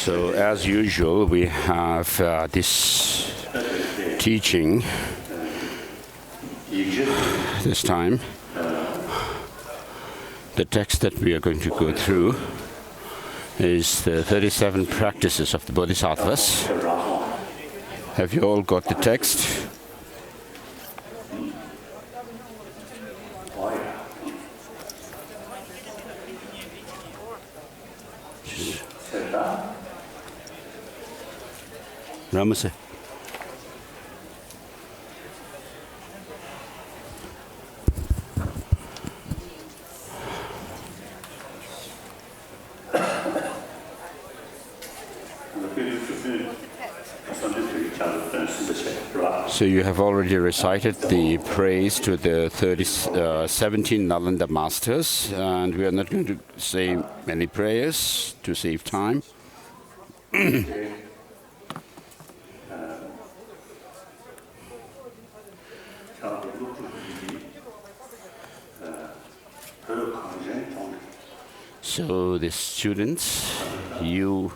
So, as usual, we have this teaching this time. The text that we are going to go through is the 37 practices of the Bodhisattvas. Have you all got the text? Ramase. So you have already recited the praise to the 17 Nalanda masters, and we are not going to say many prayers to save time. So the students, you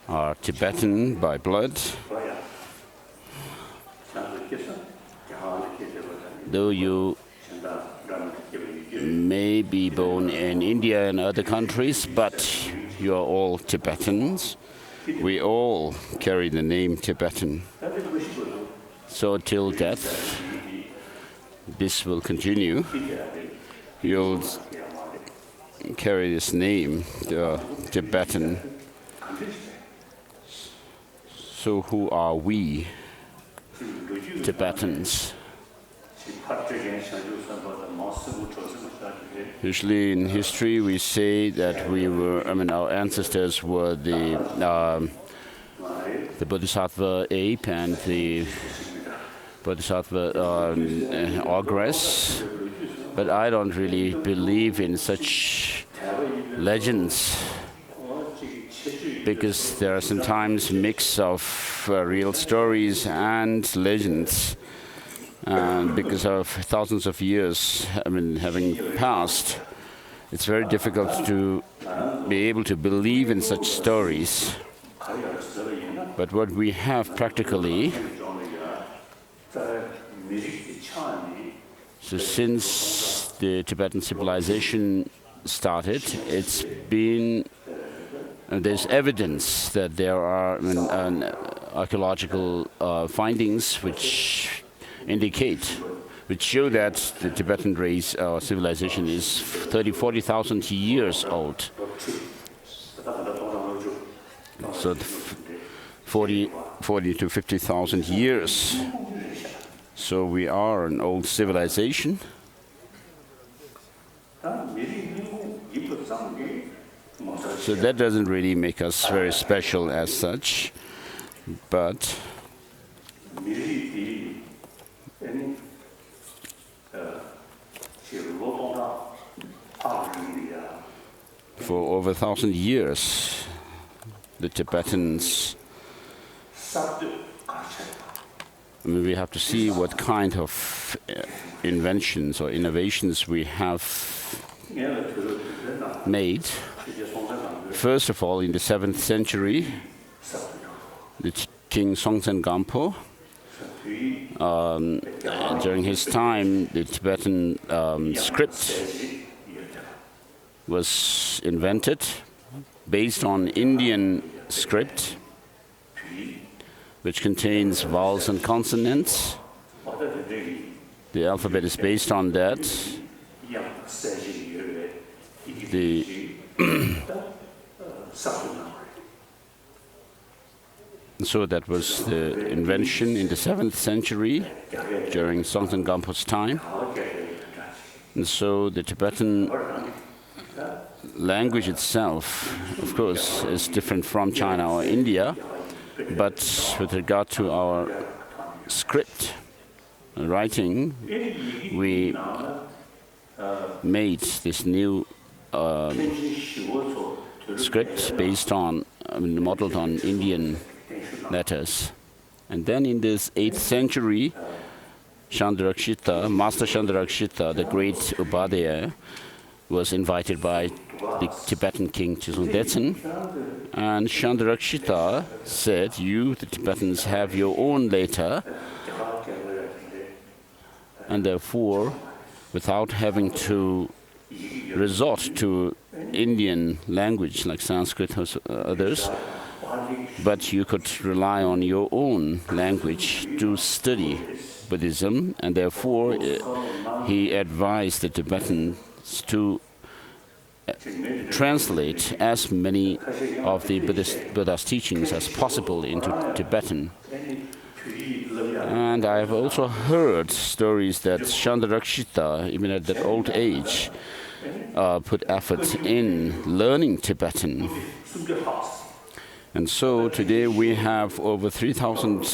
are Tibetan by blood. Though you may be born in India and other countries, but you are all Tibetans. We all carry the name Tibetan. So till death, this will continue. You'll carry this name, the Tibetan. So who are we, Tibetans? Usually in history we say that we were, our ancestors were the Bodhisattva ape and the Bodhisattva ogress. But I don't really believe in such legends, because there are sometimes mix of real stories and legends. And because of thousands of years, having passed, it's very difficult to be able to believe in such stories. But what we have practically, so since the Tibetan civilization started, it's been, there's evidence that there are archaeological findings which show that the Tibetan race or civilization is 40,000 years old. So 40 to 50,000 years. So we are an old civilization. So that doesn't really make us very special as such, but for over 1,000 years, the Tibetans, we have to see what kind of inventions or innovations we have made. First of all, in the 7th century, the King Songtsen Gampo, during his time, the Tibetan script was invented based on Indian script, which contains vowels and consonants. The alphabet is based on that. So that was the invention in the 7th century during Songtsen Gampo's time. And so the Tibetan language itself, of course, is different from China or India, But with regard to our script writing, we made this new script based on, modeled on Indian letters. And then in this 8th century, Master Chandrakshitta, the great Upadhyaya, was invited by the Tibetan king Chizung, and Chandrakshitta said, "You, the Tibetans, have your own letter, and therefore, without having to resort to Indian language like Sanskrit or others, but you could rely on your own language to study Buddhism," and therefore he advised the Tibetans to translate as many of the Buddha's teachings as possible into Tibetan. And I have also heard stories that Chandrakshitta, even at that old age, put effort in learning Tibetan. And so today we have over 3,000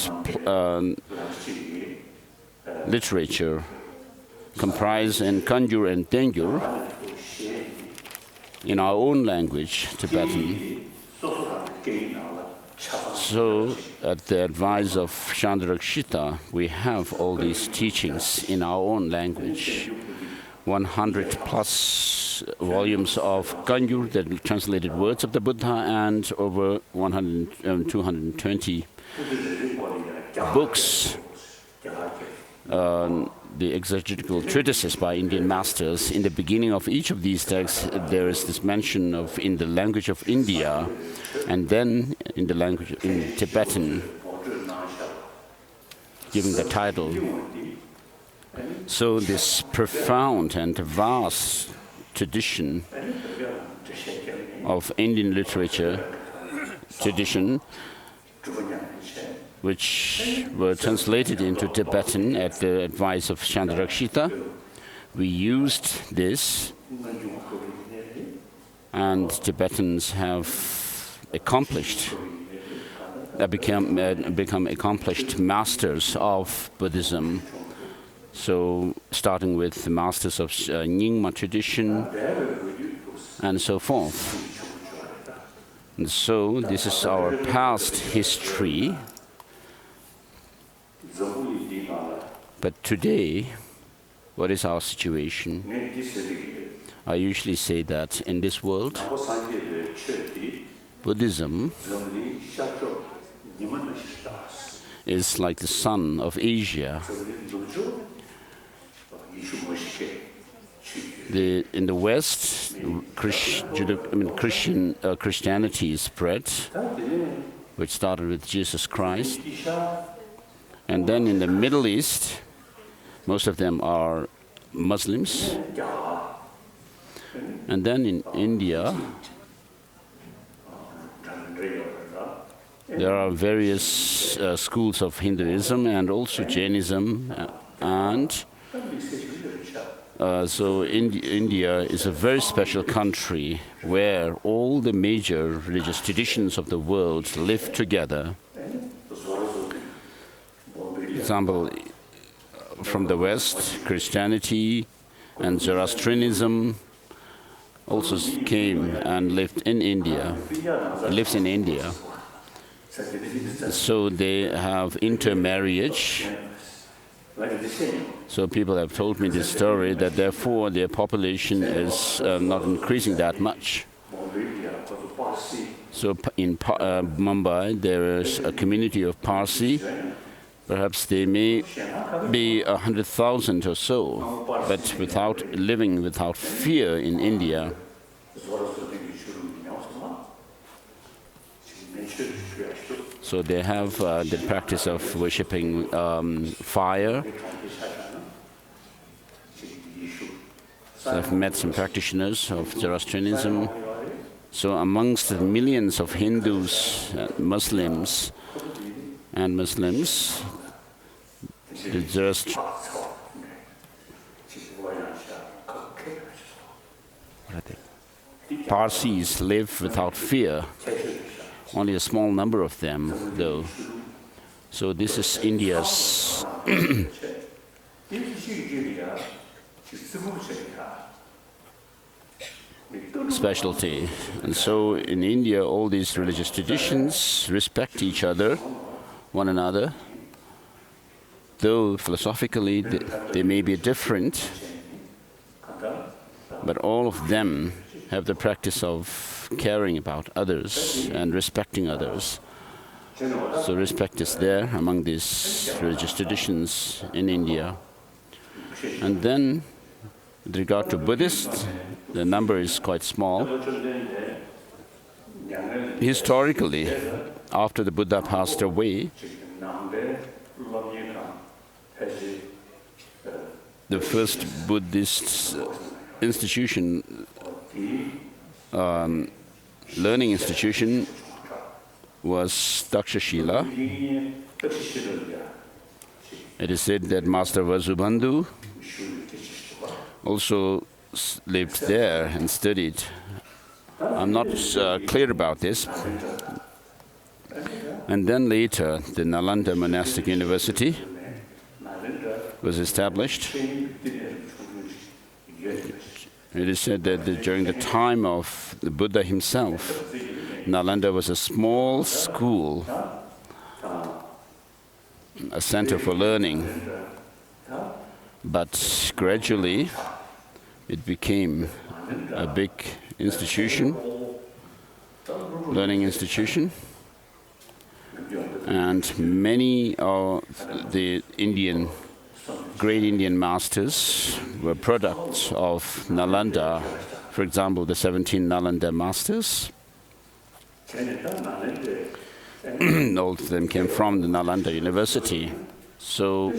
literature comprised in Kangyur and Tengyur in our own language, Tibetan. So, at the advice of Chandrakshitta, we have all these teachings in our own language. 100 plus volumes of Kangyur, the translated words of the Buddha, and over 220 books, the exegetical treatises by Indian masters. In the beginning of each of these texts, there is this mention of in the language of India, and then in the language in Tibetan, giving the title. So this profound and vast tradition of Indian literature tradition, which were translated into Tibetan at the advice of Chandrakshitta. We used this, and Tibetans have become accomplished masters of Buddhism. So, starting with the masters of Nyingma tradition, and so forth. And so, this is our past history. But today, what is our situation? I usually say that in this world, Buddhism is like the sun of Asia. In the West, Christianity spread, which started with Jesus Christ. And then in the Middle East, most of them are Muslims. And then in India, there are various schools of Hinduism and also Jainism. And so India is a very special country where all the major religious traditions of the world live together. For example, from the West, Christianity and Zoroastrianism also came and lived in India, So they have intermarriage. So people have told me this story that therefore their population is not increasing that much. So in Mumbai there is a community of Parsi. Perhaps they may be 100,000 or so, but living without fear in India. So they have the practice of worshipping fire. So I've met some practitioners of Zoroastrianism. So amongst the millions of Hindus, Muslims, the Parsis live without fear. only a small number of them, though. So this is India's specialty. And so in India, all these religious traditions respect each other, one another, though philosophically they may be different, but all of them have the practice of caring about others and respecting others. So respect is there among these religious traditions in India. And then, with regard to Buddhists, the number is quite small. Historically, after the Buddha passed away, the first Buddhist institution, learning institution, was Takshashila. It is said that Master Vasubandhu also lived there and studied. I'm not clear about this. And then later, the Nalanda Monastic University was established. It is said that during the time of the Buddha himself, Nalanda was a small school, a center for learning. But gradually, it became a big institution, learning institution. And many of the great Indian masters were products of Nalanda. For example, the 17 Nalanda masters. All of them came from the Nalanda University. So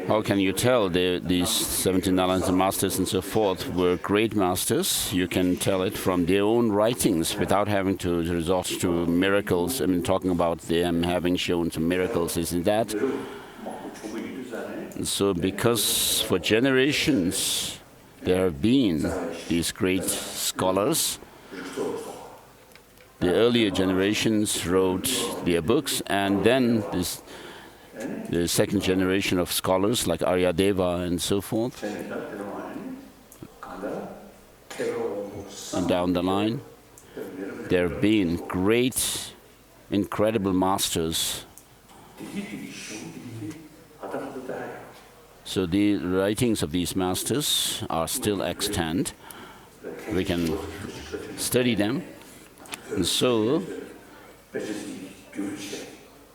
how can you tell these 17 Nalanda masters and so forth were great masters? You can tell it from their own writings without having to resort to miracles. I mean, talking about them having shown some miracles, isn't that? And so because for generations there have been these great scholars, the earlier generations wrote their books, and then the second generation of scholars like Aryadeva and so forth, and down the line, there have been great, incredible masters. So the writings of these masters are still extant. We can study them. And so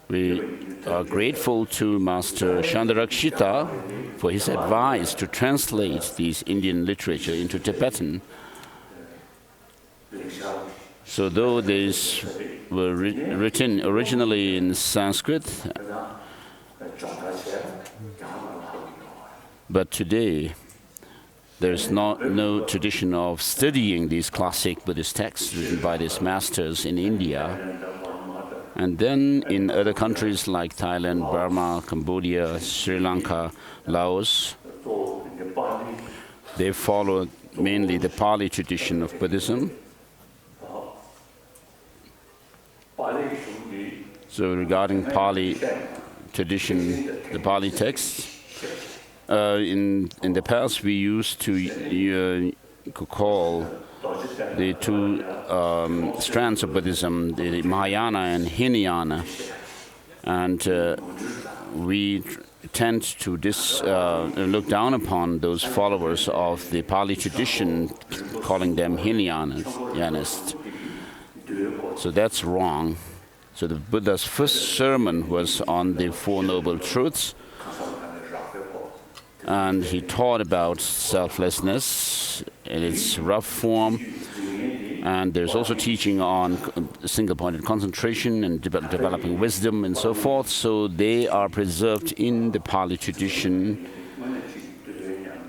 we are grateful to Master Chandrakshita for his advice to translate these Indian literature into Tibetan. So though these were written originally in Sanskrit, but today there's no tradition of studying these classic Buddhist texts written by these masters in India. And then in other countries like Thailand, Burma, Cambodia, Sri Lanka, Laos, they follow mainly the Pali tradition of Buddhism. So regarding Pali tradition, the Pali texts, in the past we used to call the two strands of Buddhism, the Mahayana and Hinayana, and we tend to look down upon those followers of the Pali tradition, calling them Hinayanists. So that's wrong. So the Buddha's first sermon was on the Four Noble Truths, and he taught about selflessness in its rough form, and there's also teaching on single-pointed concentration and developing wisdom and so forth. So they are preserved in the Pali tradition.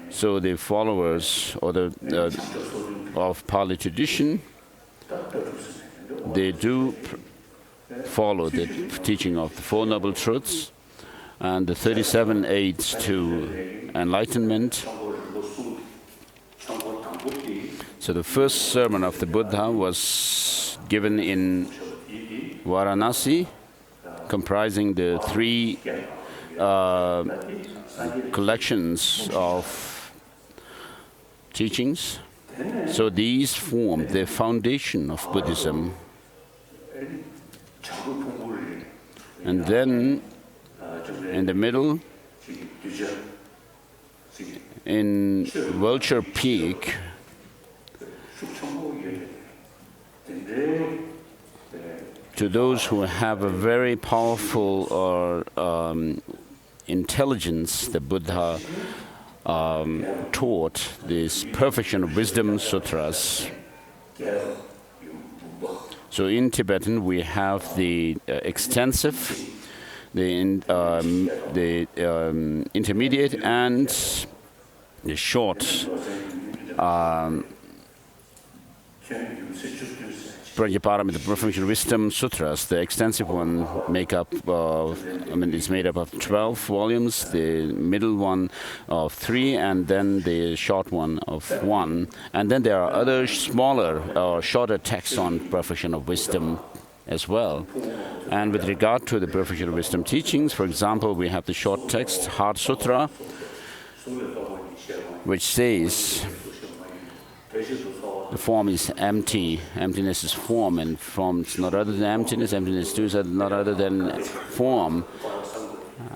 So the followers of Pali tradition, they do follow the teaching of the Four Noble Truths and the 37 aids to enlightenment. So the first sermon of the Buddha was given in Varanasi, comprising the three collections of teachings. So these form the foundation of Buddhism. And then in the middle, in Vulture Peak, to those who have a very powerful intelligence, the Buddha taught this Perfection of Wisdom Sutras. So in Tibetan we have the extensive, the intermediate, and the short Prajnaparamita, the Perfection of Wisdom Sutras. The extensive one is made up of 12 volumes, the middle one of 3, and then the short one of 1. And then there are other smaller or shorter texts on Perfection of Wisdom as well. And with regard to the Perfection of Wisdom teachings, for example, we have the short text, Heart Sutra, which says the form is empty. Emptiness is form, and form is not other than emptiness. Emptiness too is not other than form,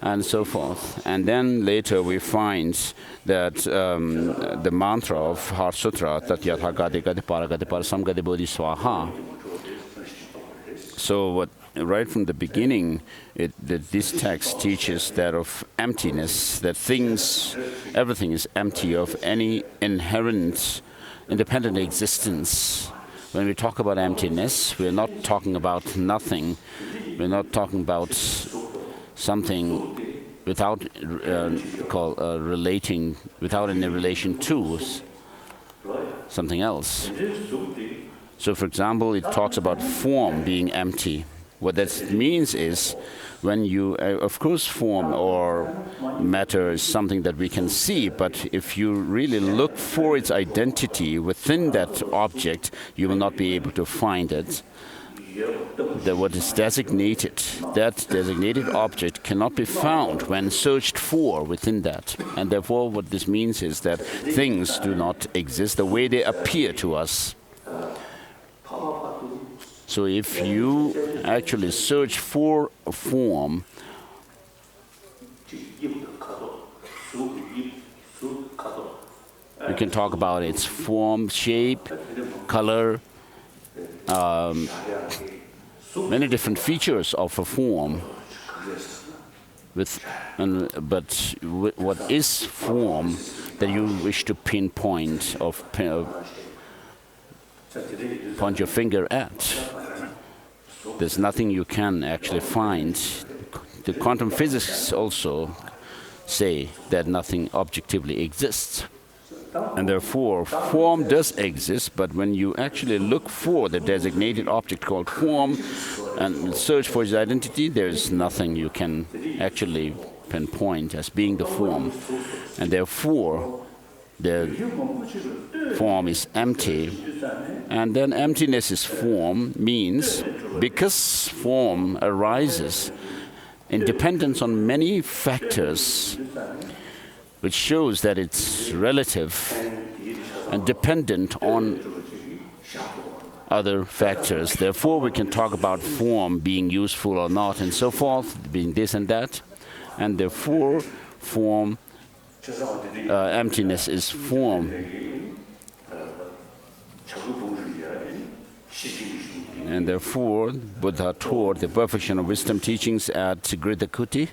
and so forth. And then later we find that the mantra of Heart Sutra, Tatyatha Gade Gade Para Gade Para Samgade Bodhi Swaha. So right from the beginning, this text teaches that of emptiness, that everything is empty of any inherent independent existence. When we talk about emptiness, we're not talking about nothing. We're not talking about something without relating, without any relation to something else. So, for example, it talks about form being empty. What that means is, when you, of course, form or matter is something that we can see, but if you really look for its identity within that object, you will not be able to find it. What is designated, that designated object cannot be found when searched for within that. And therefore, what this means is that things do not exist the way they appear to us. So if you actually search for a form, we can talk about its form, shape, color, many different features of a form. But what is form that you wish to pinpoint or point your finger at? There's nothing you can actually find. The quantum physics also say that nothing objectively exists. And therefore, form does exist, but when you actually look for the designated object called form and search for its identity, there's nothing you can actually pinpoint as being the form. And therefore, the form is empty. And then emptiness is form means, because form arises in dependence on many factors, which shows that it's relative and dependent on other factors. Therefore, we can talk about form being useful or not, and so forth, being this and that. And therefore, form, emptiness is form. And therefore, Buddha taught the Perfection of Wisdom teachings at Gritakuti.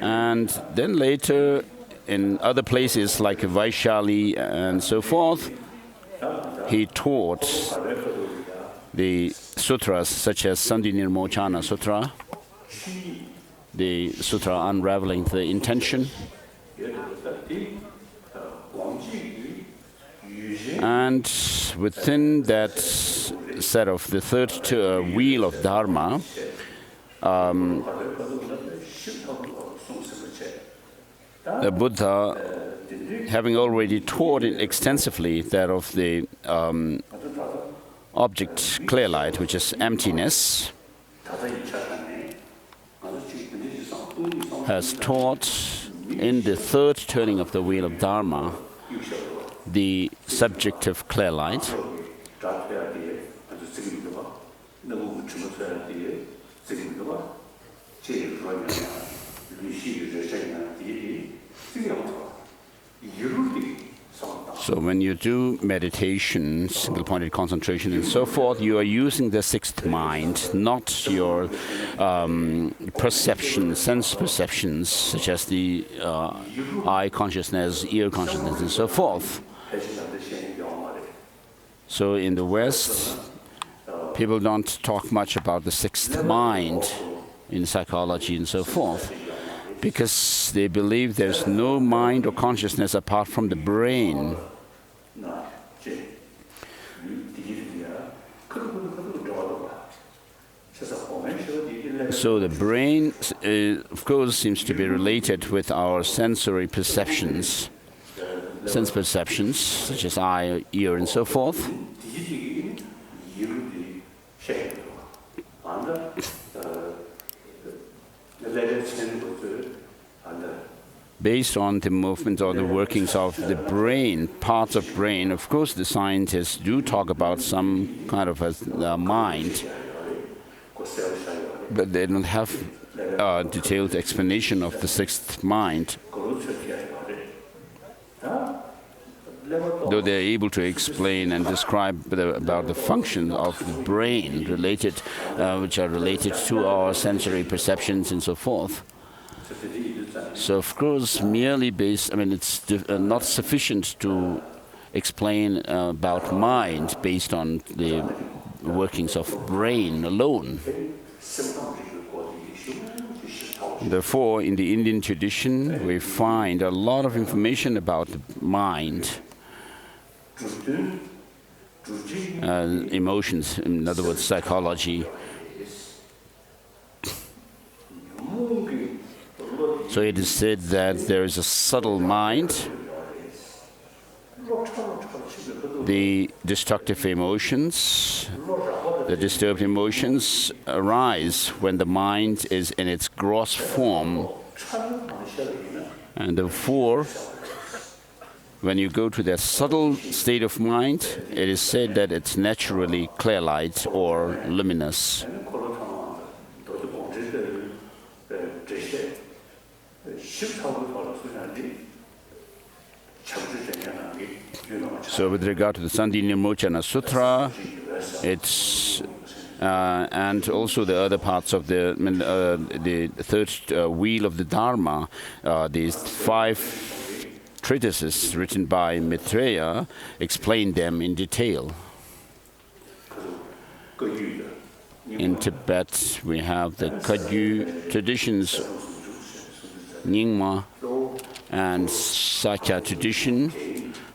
And then later, in other places like Vaishali and so forth, he taught the sutras such as Sandhi Nirmochana Sutra, the sutra unraveling the intention, and within that set of the third wheel of Dharma, the Buddha having already taught it extensively that of the object clear light, which is emptiness, has taught in the third turning of the wheel of Dharma the subjective clear light, so when you do meditation, single-pointed concentration and so forth, you are using the sixth mind, not your perception, sense perceptions, such as the eye consciousness, ear consciousness, and so forth. So in the West, people don't talk much about the sixth mind in psychology and so forth, because they believe there's no mind or consciousness apart from the brain. So the brain, of course, seems to be related with our sensory perceptions, sense perceptions, such as eye, ear, and so forth. Based on the movement or the workings of the brain, parts of brain, of course the scientists do talk about some kind of a mind, but they don't have a detailed explanation of the sixth mind. Though they're able to explain and describe about the function of the brain related, which are related to our sensory perceptions and so forth. So of course, merely based, it's not sufficient to explain about mind based on the workings of brain alone. Therefore, in the Indian tradition, we find a lot of information about the mind, emotions, in other words, psychology. So it is said that there is a subtle mind. The destructive emotions, the disturbed emotions arise when the mind is in its gross form. And therefore, when you go to that subtle state of mind, it is said that it's naturally clear light or luminous. So with regard to the Sandhya Sutra, it's and also the other parts of the third wheel of the Dharma, these 5 treatises written by Maitreya explain them in detail. In Tibet, we have the Kagyu traditions, Nyingma, and Sakya tradition,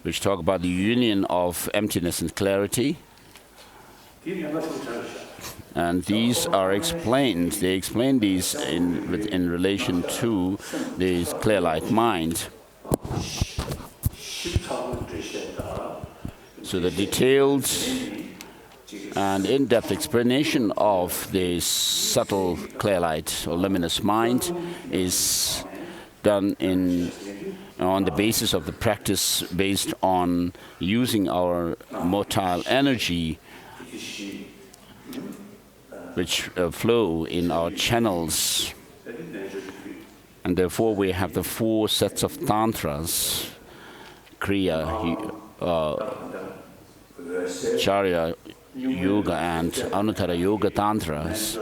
which talk about the union of emptiness and clarity. And these are explained. They explain these in relation to the clear light mind. So the detailed and in-depth explanation of the subtle clear light or luminous mind is done on the basis of the practice based on using our motile energy, which flow in our channels. And therefore we have the 4 sets of tantras, Kriya, Charya Yoga, and Anuttara Yoga tantras.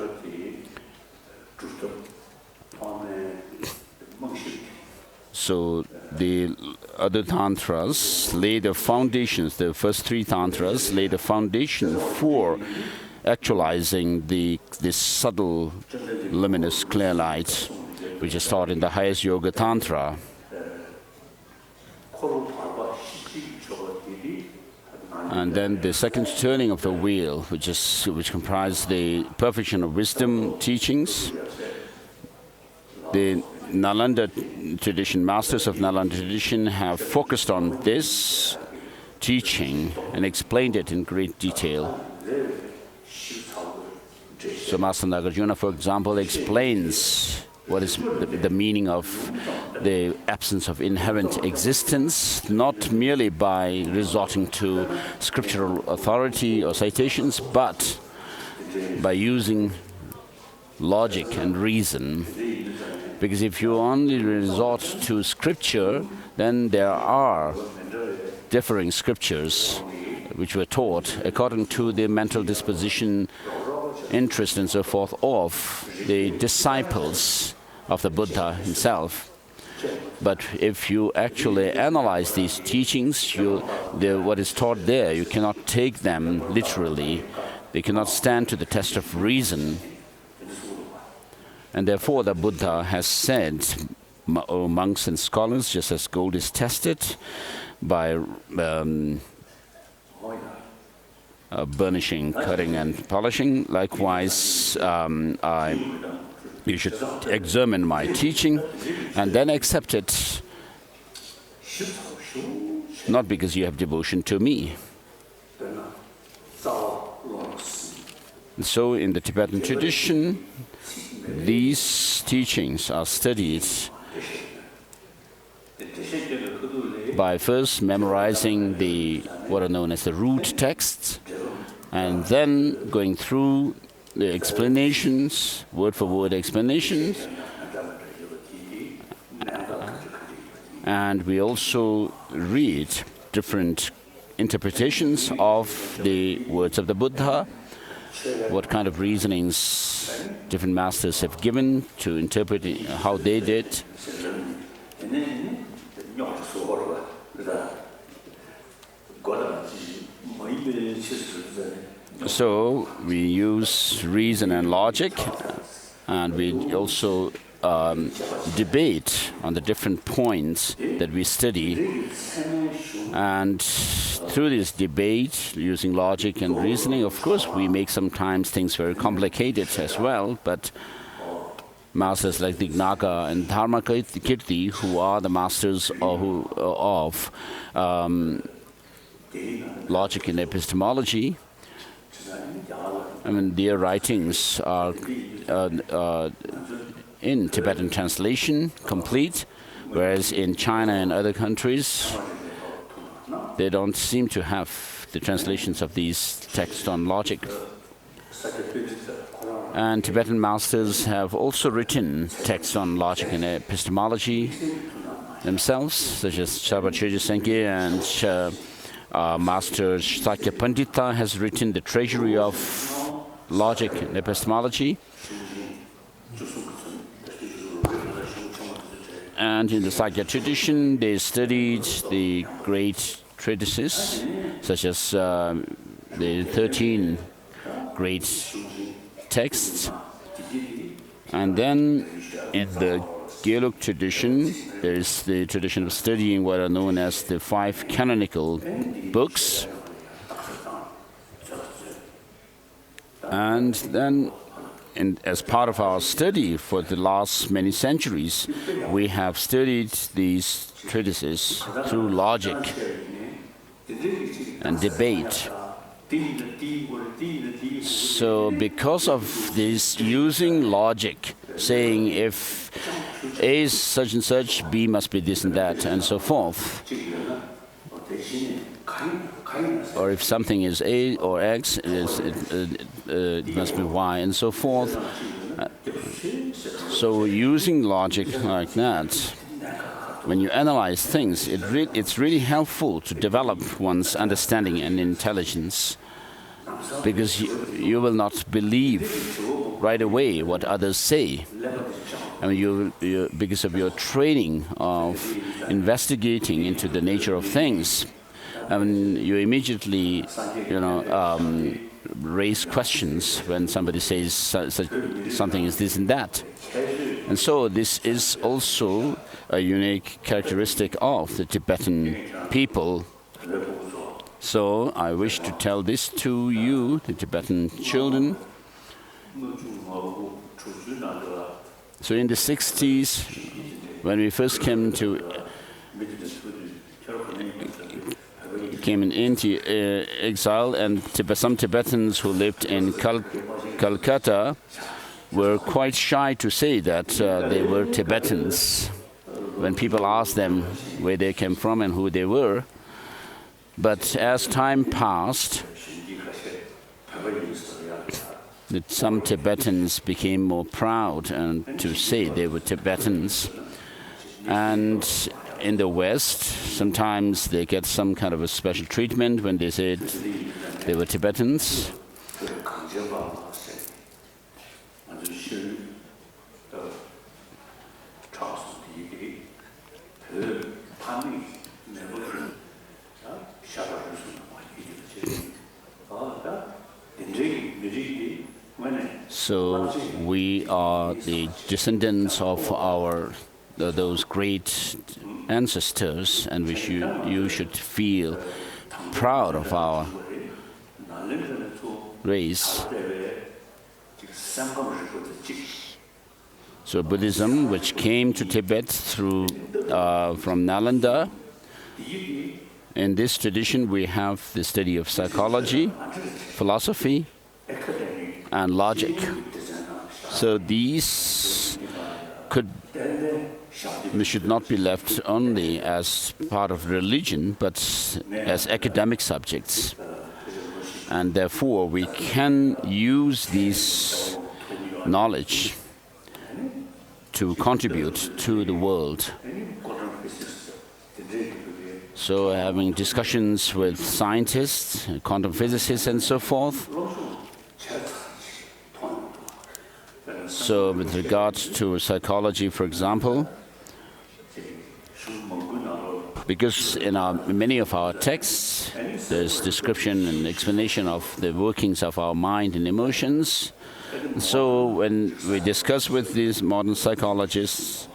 So the other tantras lay the foundations, the first 3 tantras lay the foundation for actualizing this subtle, luminous clear light, which is taught in the highest yoga tantra. And then the second turning of the wheel, which comprises the perfection of wisdom teachings. The Nalanda tradition, masters of Nalanda tradition have focused on this teaching and explained it in great detail. So Master Nagarjuna, for example, explains what is the meaning of the absence of inherent existence, not merely by resorting to scriptural authority or citations, but by using logic and reason. Because if you only resort to scripture, then there are differing scriptures which were taught according to the mental disposition, interest, and so forth of the disciples of the Buddha himself. But if you actually analyze these teachings, what is taught there, you cannot take them literally. They cannot stand to the test of reason. And therefore the Buddha has said, O monks and scholars, just as gold is tested by burnishing, cutting, and polishing, likewise you should examine my teaching and then accept it, not because you have devotion to me. So in the Tibetan tradition, these teachings are studied by first memorizing what are known as the root texts, and then going through the explanations, word-for-word explanations. And we also read different interpretations of the words of the Buddha, what kind of reasonings different masters have given to interpret it, how they did. So we use reason and logic, and we also debate on the different points that we study. And through this debate, using logic and reasoning, of course, we make sometimes things very complicated as well, but masters like Dignaga and Dharmakirti, who are the masters of logic and epistemology, I mean, their writings are in Tibetan translation, complete, whereas in China and other countries, they don't seem to have the translations of these texts on logic. And Tibetan masters have also written texts on logic and epistemology themselves, such as Shabbat Cheja Senke, and Master Sakya Pandita has written the Treasury of Logic and Epistemology. And in the Sakya tradition, they studied the great treatises, such as the 13 great texts. And then in the Gelug tradition, there is the tradition of studying what are known as the 5 canonical books. And then, as part of our study for the last many centuries, we have studied these treatises through logic and debate. So because of this, using logic, saying if A is such and such, B must be this and that, and so forth. Or if something is A or X, it must be Y, and so forth. So using logic like that, when you analyze things, it's really helpful to develop one's understanding and intelligence, because you will not believe right away what others say. I mean, because of your training of investigating into the nature of things, I mean, you immediately, raise questions when somebody says something is this and that. And so this is also a unique characteristic of the Tibetan people. So I wish to tell this to you, the Tibetan children. So in the 60s, when we first came into exile, and some Tibetans who lived in Calcutta were quite shy to say that they were Tibetans when people asked them where they came from and who they were. But as time passed, some Tibetans became more proud and to say they were Tibetans. And in the West, sometimes they get some kind of a special treatment when they said they were Tibetans. So we are the descendants of those great ancestors, and you should feel proud of our race. So Buddhism, which came to Tibet from Nalanda, in this tradition we have the study of psychology, philosophy, and logic. So these should not be left only as part of religion, but as academic subjects. And therefore, we can use this knowledge to contribute to the world. So having discussions with scientists, quantum physicists, and so forth. So with regard to psychology, for example, because in many of our texts, there's description and explanation of the workings of our mind and emotions. So when we discuss with these modern psychologists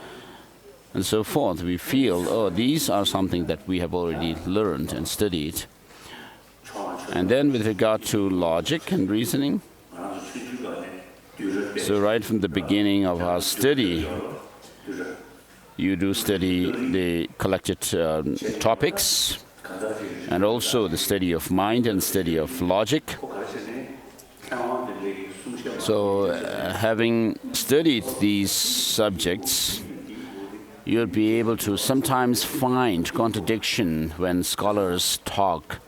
and so forth, we feel, oh, these are something that we have already learned and studied. And then with regard to logic and reasoning, so right from the beginning of our study, you do study the collected topics, and also the study of mind and study of logic. So having studied these subjects, you'll be able to sometimes find contradiction when scholars talk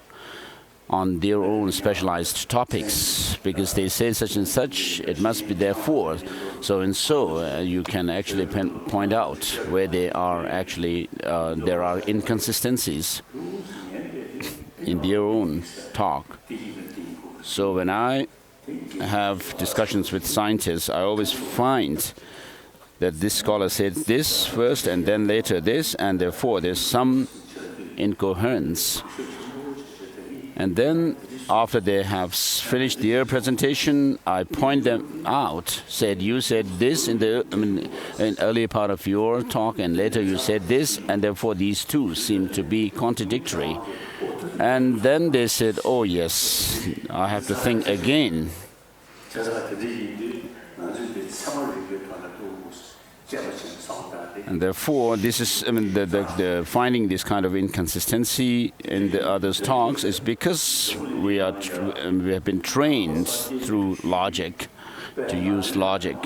on their own specialized topics, because they say such and such, it must be therefore. So and so, you can actually point out where they are actually, there are inconsistencies in their own talk. So when I have discussions with scientists, I always find that this scholar said this first and then later this, and therefore there's some incoherence. And then, after they have finished their presentation, I point them out, said, you said this in the in earlier part of your talk, and later you said this, and therefore these two seem to be contradictory. And then they said, oh yes, I have to think again. And therefore, this is, the finding this kind of inconsistency in the others' talks is because we have been trained through logic, to use logic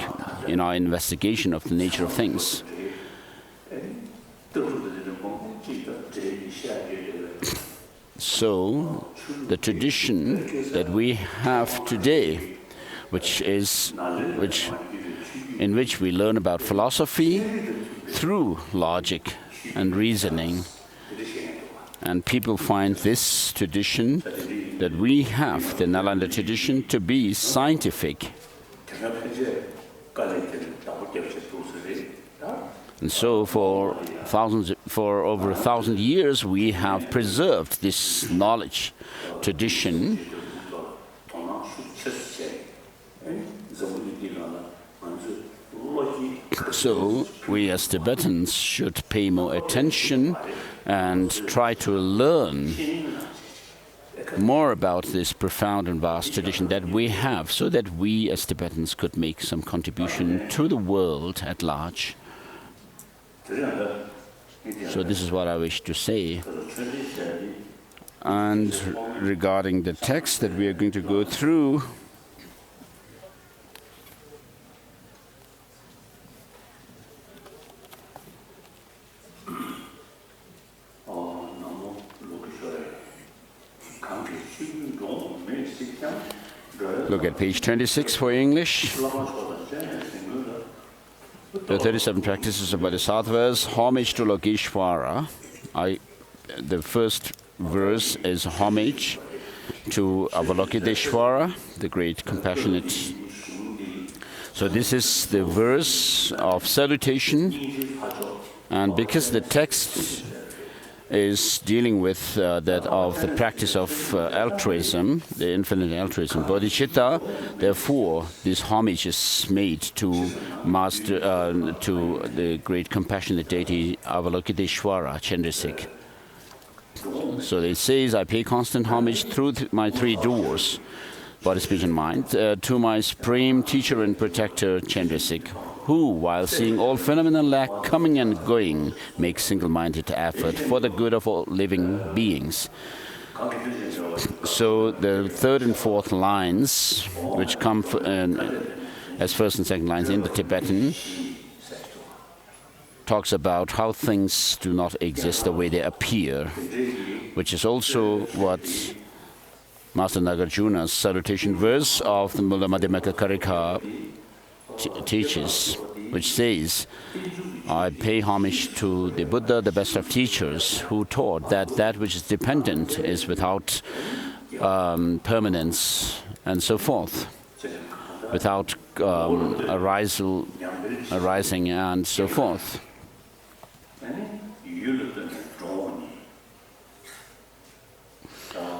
in our investigation of the nature of things. So, the tradition that we have today, in which we learn about philosophy through logic and reasoning. And people find this tradition that we have, the Nalanda tradition, to be scientific. And so for over 1,000 years, we have preserved this knowledge, tradition. So we as Tibetans should pay more attention and try to learn more about this profound and vast tradition that we have, so that we as Tibetans could make some contribution to the world at large. So this is what I wish to say. And regarding the text that we are going to go through, look at page 26 for English. The 37 practices of Bodhisattvas, homage to Lokeshvara. The first verse is homage to Avalokiteshvara, the great compassionate. So this is the verse of salutation, and because the text is dealing with that of the practice of altruism, the infinite altruism, Bodhichitta. Therefore, this homage is made to to the great compassionate deity Avalokiteshvara, Chandrasik. So it says, I pay constant homage through my three doors, body, speech, and mind, to my supreme teacher and protector, Chandrasik, who, while seeing all phenomena lack coming and going, makes single-minded effort for the good of all living beings. So the third and fourth lines, which come as first and second lines in the Tibetan, talks about how things do not exist the way they appear, which is also what Master Nagarjuna's salutation verse of the Mula Madhyamaka Karika teaches, which says, I pay homage to the Buddha, the best of teachers, who taught that that which is dependent is without permanence and so forth, without arising and so forth.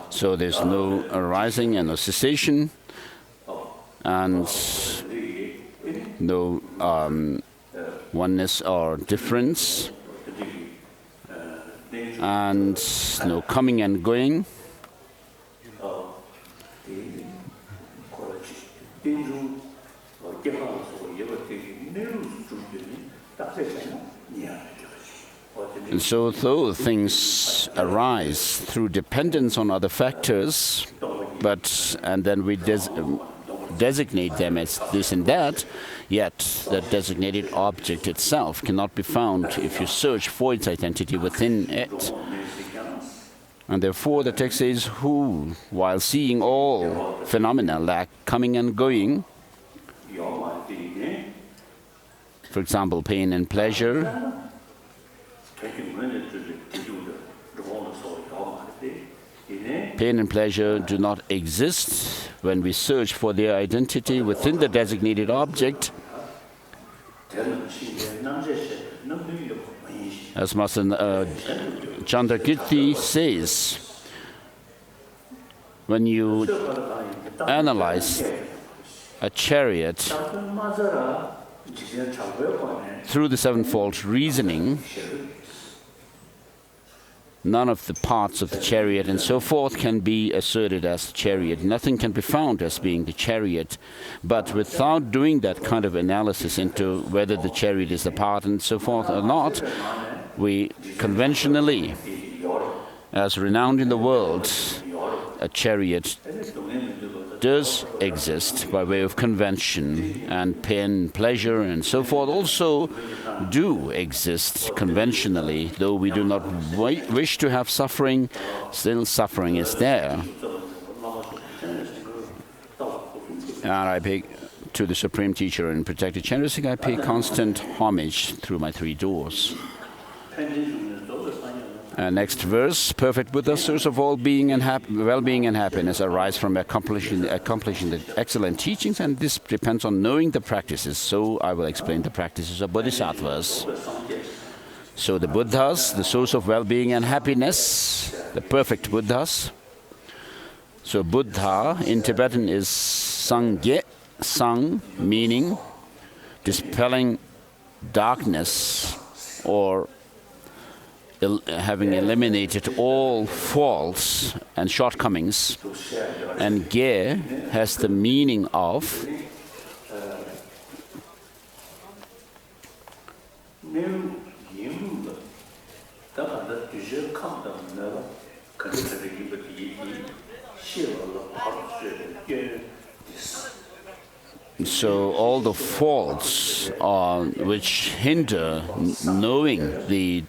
So there's no arising and no cessation, and no oneness or difference, and no coming and going. And so though things arise through dependence on other factors, and then we designate them as this and that, yet the designated object itself cannot be found if you search for its identity within it. And therefore the text says, who, while seeing all phenomena lack coming and going, for example, pain and pleasure, pain and pleasure do not exist when we search for their identity within the designated object. As Master Chandrakirti says, when you analyze a chariot through the sevenfold reasoning, none of the parts of the chariot and so forth can be asserted as the chariot. Nothing can be found as being the chariot. But without doing that kind of analysis into whether the chariot is the part and so forth or not, we conventionally, as renowned in the world, a chariot does exist by way of convention, and pain, pleasure, and so forth also do exist conventionally. Though we do not wish to have suffering, still suffering is there. And I pay to the Supreme Teacher and Protector Chandrasik, I pay constant homage through my three doors. Next verse, perfect Buddha, source of all being and well-being and happiness, arise from accomplishing the excellent teachings, and this depends on knowing the practices. So I will explain the practices of Bodhisattvas. So the Buddhas, the source of well-being and happiness, the perfect Buddhas. So Buddha in Tibetan is Sangye, Sang meaning dispelling darkness, or having eliminated all faults and shortcomings. And Ge has the meaning of so all the faults which hinder knowing the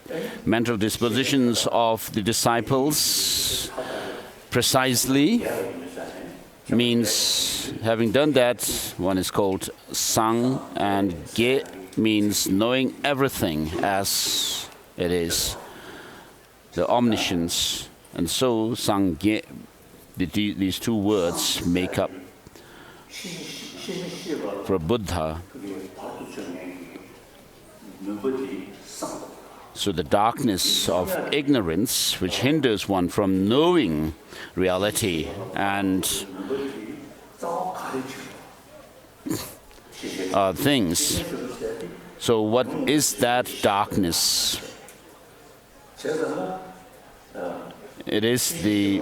mental dispositions of the disciples precisely means, having done that, one is called Sang, and Ge means knowing everything as it is, the omniscience. And so Sang Ge, these two words make up for Buddha. So the darkness of ignorance which hinders one from knowing reality and things. So what is that darkness? It is the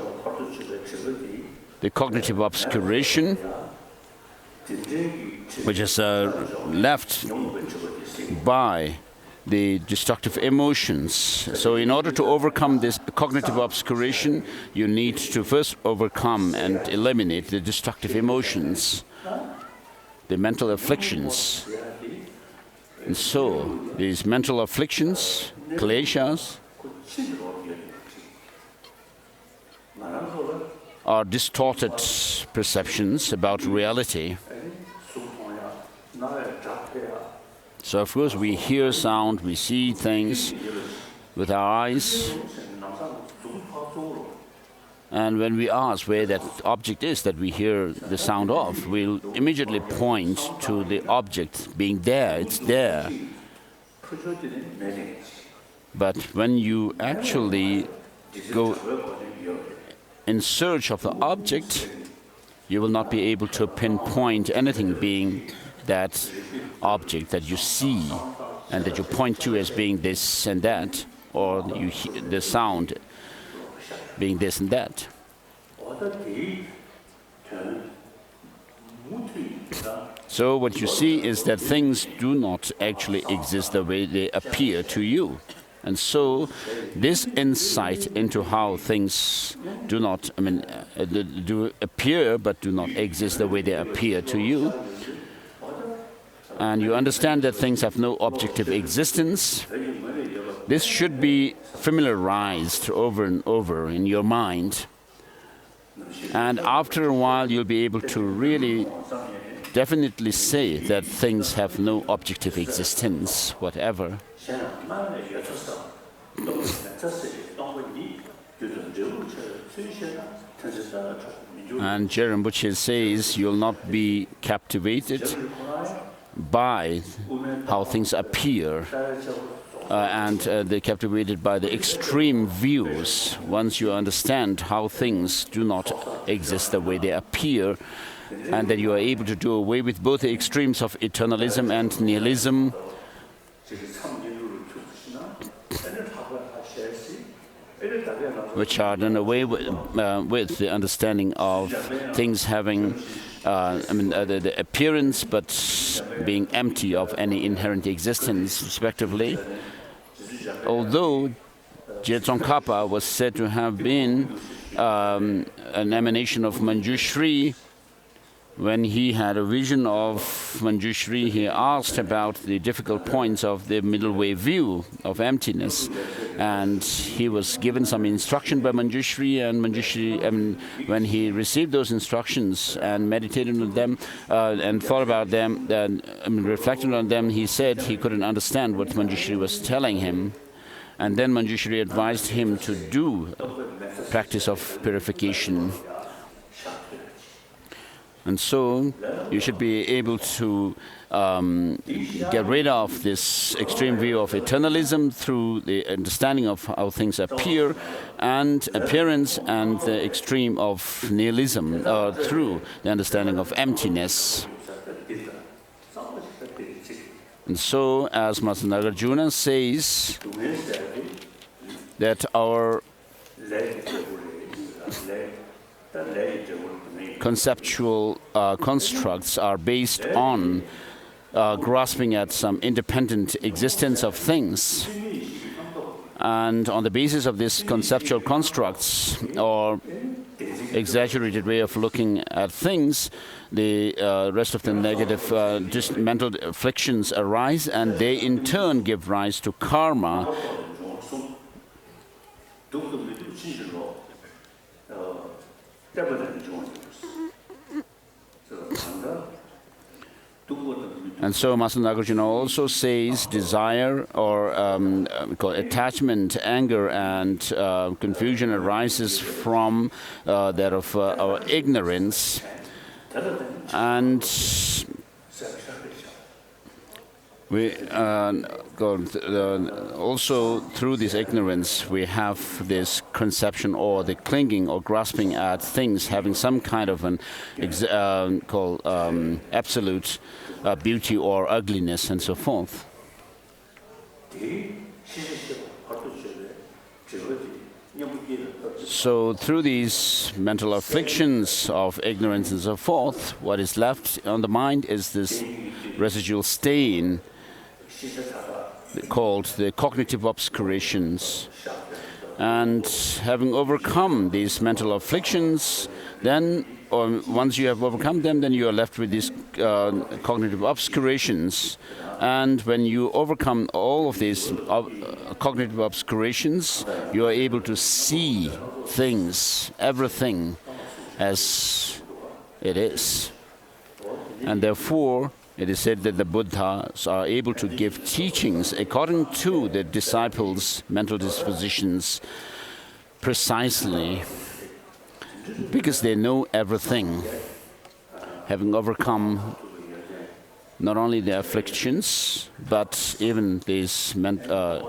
cognitive obscuration which is left by the destructive emotions. So in order to overcome this cognitive obscuration, you need to first overcome and eliminate the destructive emotions, the mental afflictions. And so these mental afflictions, kleshas, are distorted perceptions about reality. So of course we hear sound, we see things with our eyes, and when we ask where that object is that we hear the sound of, we'll immediately point to the object being there, it's there. But when you actually go in search of the object, you will not be able to pinpoint anything being that object that you see and that you point to as being this and that, or you hear the sound being this and that. So what you see is that things do not actually exist the way they appear to you. And so this insight into how things do not, do appear but do not exist the way they appear to you, and you understand that things have no objective existence, this should be familiarized over and over in your mind. And after a while, you'll be able to really definitely say that things have no objective existence, whatever. And Jerem Rinpoche says you'll not be captivated by how things appear, and they're captivated by the extreme views. Once you understand how things do not exist the way they appear, and that you are able to do away with both the extremes of eternalism and nihilism, which are done away with the understanding of things having the appearance but being empty of any inherent existence, respectively. Although Tsongkhapa was said to have been an emanation of Manjushri, when he had a vision of Manjushri, he asked about the difficult points of the middle way view of emptiness. And he was given some instruction by Manjushri, and Manjushri, when he received those instructions and meditated on them and thought about them, reflected on them, he said he couldn't understand what Manjushri was telling him. And then Manjushri advised him to do practice of purification. And so you should be able to get rid of this extreme view of eternalism through the understanding of how things appear and appearance, and the extreme of nihilism through the understanding of emptiness. And so, as Master Nagarjuna says, that our conceptual constructs are based on grasping at some independent existence of things. And on the basis of these conceptual constructs or exaggerated way of looking at things, the rest of the negative just mental afflictions arise, and they in turn give rise to karma. And so Master Nagarjuna also says desire or attachment, anger, and confusion arises from that of our ignorance. And we also through this ignorance we have this conception or the clinging or grasping at things having some kind of an absolute beauty or ugliness and so forth. So through these mental afflictions of ignorance and so forth, what is left on the mind is this residual stain called the cognitive obscurations. And having overcome these mental afflictions, then, or once you have overcome them, then you are left with these cognitive obscurations. And when you overcome all of these cognitive obscurations, you are able to see things, everything, as it is. And therefore, it is said that the Buddhas are able to give teachings according to the disciples' mental dispositions precisely, because they know everything, having overcome not only the afflictions, but even these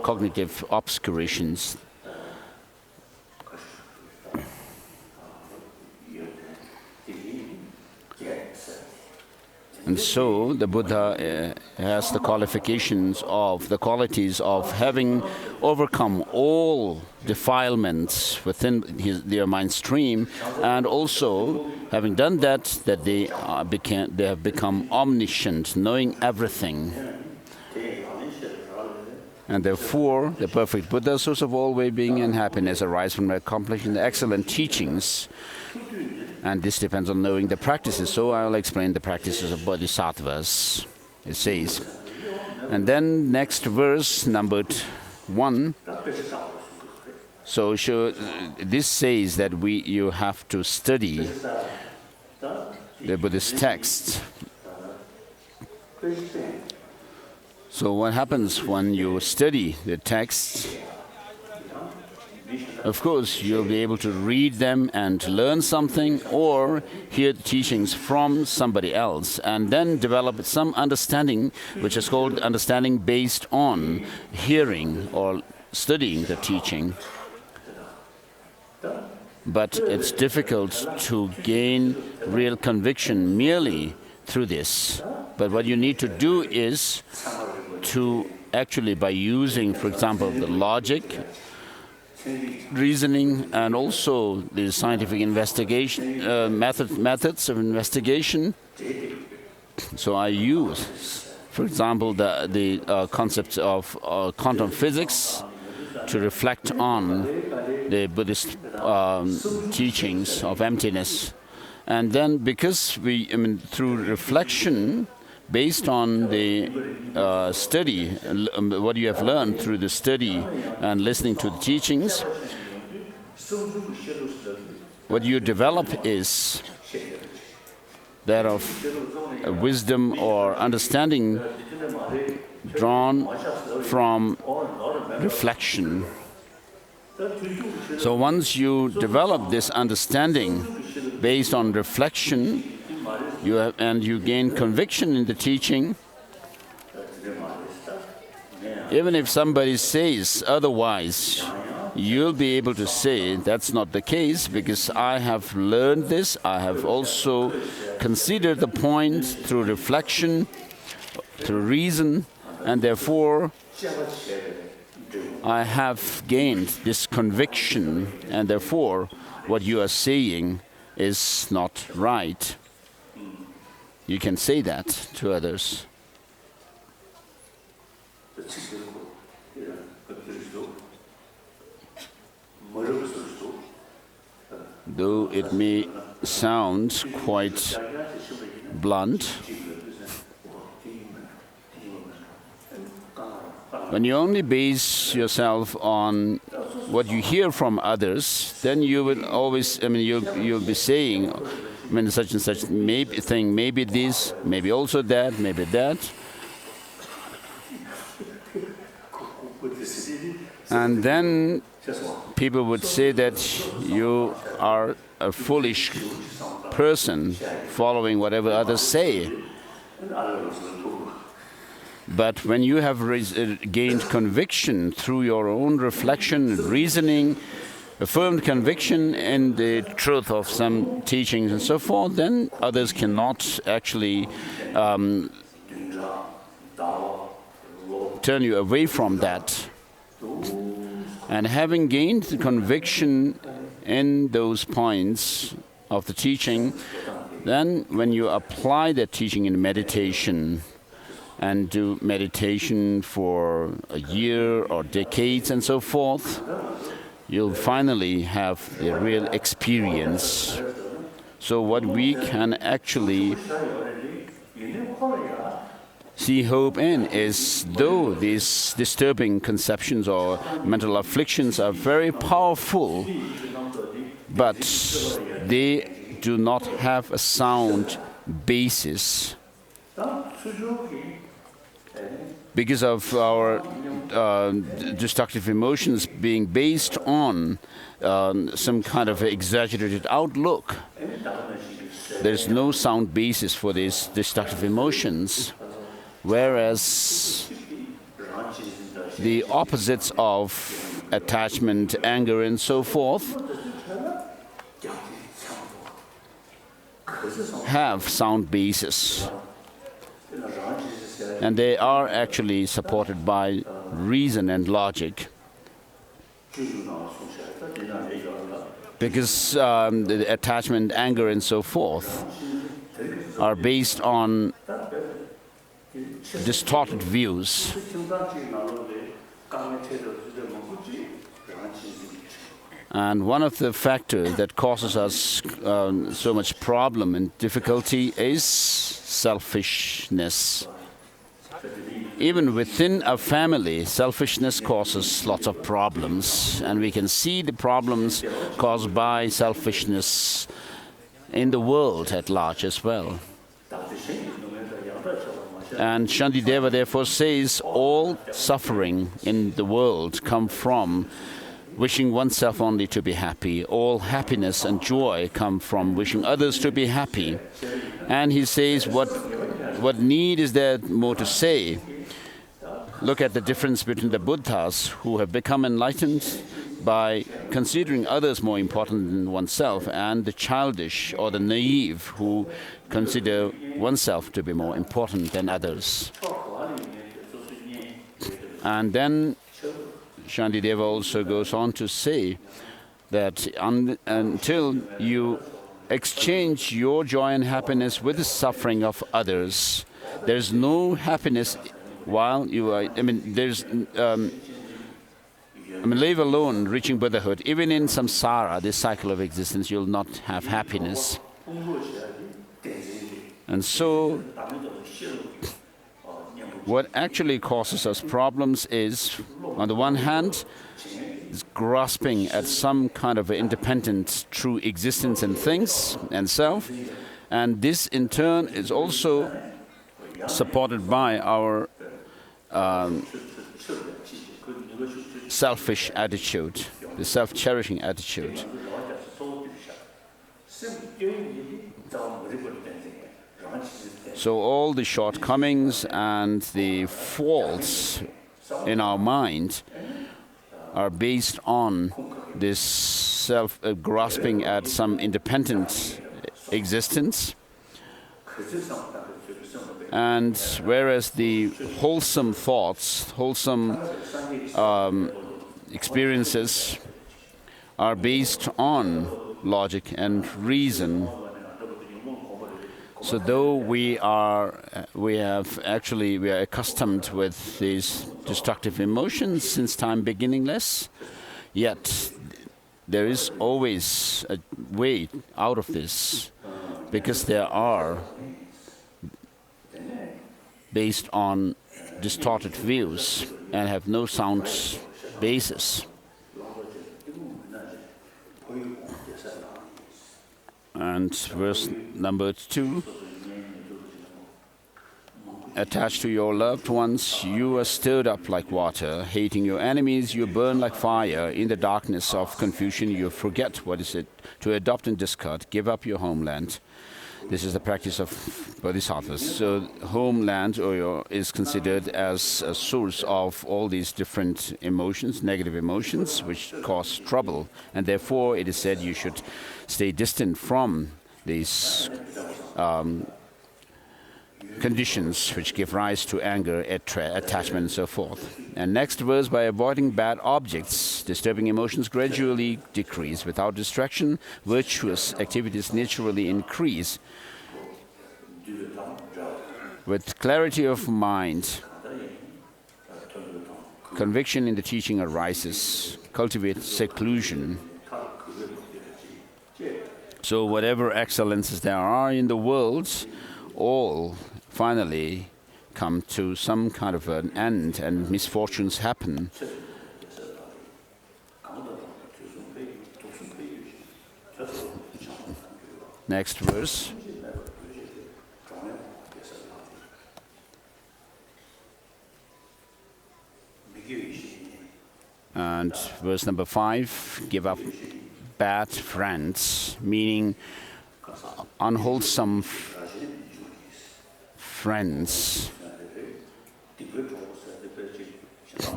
cognitive obscurations. And so the Buddha has the qualifications of the qualities of having overcome all defilements within their mind stream, and also having done that, they have become omniscient, knowing everything. And therefore, the perfect Buddha, source of all well-being and happiness, arise from accomplishing the excellent teachings. And this depends on knowing the practices. So I'll explain the practices of Bodhisattvas, it says. And then next verse, numbered 1. So this says that you have to study the Buddhist texts. So what happens when you study the texts? Of course, you'll be able to read them and learn something, or hear the teachings from somebody else, and then develop some understanding, which is called understanding based on hearing or studying the teaching. But it's difficult to gain real conviction merely through this. But what you need to do is to actually, by using, for example, the logic, reasoning, and also the scientific investigation methods of investigation. So I use, for example, the concepts of quantum physics to reflect on the Buddhist teachings of emptiness. And then because through reflection, based on the study, what you have learned through the study and listening to the teachings, what you develop is that of wisdom or understanding drawn from reflection. So once you develop this understanding based on reflection, you gain conviction in the teaching. Even if somebody says otherwise, you'll be able to say that's not the case, because I have learned this, I have also considered the point through reflection, through reason, and therefore I have gained this conviction, and therefore what you are saying is not right. You can say that to others. Though it may sound quite blunt, when you only base yourself on what you hear from others, then you will always, you'll be saying, such and such thing, maybe this, maybe also that, maybe that. And then people would say that you are a foolish person following whatever others say. But when you have gained conviction through your own reflection and reasoning, affirmed conviction in the truth of some teachings and so forth, then others cannot actually turn you away from that. And having gained the conviction in those points of the teaching, then when you apply that teaching in meditation and do meditation for a year or decades and so forth, you'll finally have a real experience. So what we can actually see hope in is, though these disturbing conceptions or mental afflictions are very powerful, but they do not have a sound basis. Because of our destructive emotions being based on some kind of exaggerated outlook, there's no sound basis for these destructive emotions. Whereas the opposites of attachment, anger, and so forth have sound basis. And they are actually supported by reason and logic. Because the attachment, anger, and so forth are based on distorted views. And one of the factors that causes us so much problem and difficulty is selfishness. Even within a family, selfishness causes lots of problems, and we can see the problems caused by selfishness in the world at large as well. And Shantideva therefore says all suffering in the world come from wishing oneself only to be happy. All happiness and joy come from wishing others to be happy. And he says, what need is there more to say? Look at the difference between the Buddhas who have become enlightened by considering others more important than oneself, and the childish or the naive who consider oneself to be more important than others. And then Shantideva also goes on to say that until you exchange your joy and happiness with the suffering of others, there's no happiness while you are, leave alone reaching Buddhahood. Even in samsara, this cycle of existence, you'll not have happiness. And so, what actually causes us problems is, on the one hand, is grasping at some kind of independent true existence in things and self. And this, in turn, is also supported by our selfish attitude, the self-cherishing attitude. So all the shortcomings and the faults in our mind are based on this self-grasping at some independent existence. And whereas the wholesome thoughts, wholesome experiences are based on logic and reason. So though we are accustomed with these destructive emotions since time beginningless, yet there is always a way out of this, because they are based on distorted views and have no sound basis. And verse number 2, attached to your loved ones, you are stirred up like water. Hating your enemies, you burn like fire. In the darkness of confusion, you forget what is it to adopt and discard. Give up your homeland. This is the practice of Bodhisattvas. So homeland is considered as a source of all these different emotions, negative emotions, which cause trouble. And therefore, it is said you should stay distant from these conditions which give rise to anger, attachment, and so forth. And next verse, by avoiding bad objects, disturbing emotions gradually decrease. Without distraction, virtuous activities naturally increase. With clarity of mind, conviction in the teaching arises. Cultivate seclusion. So whatever excellences there are in the world, all finally come to some kind of an end, and misfortunes happen. Next verse. And verse number 5, give up bad friends, meaning unwholesome friends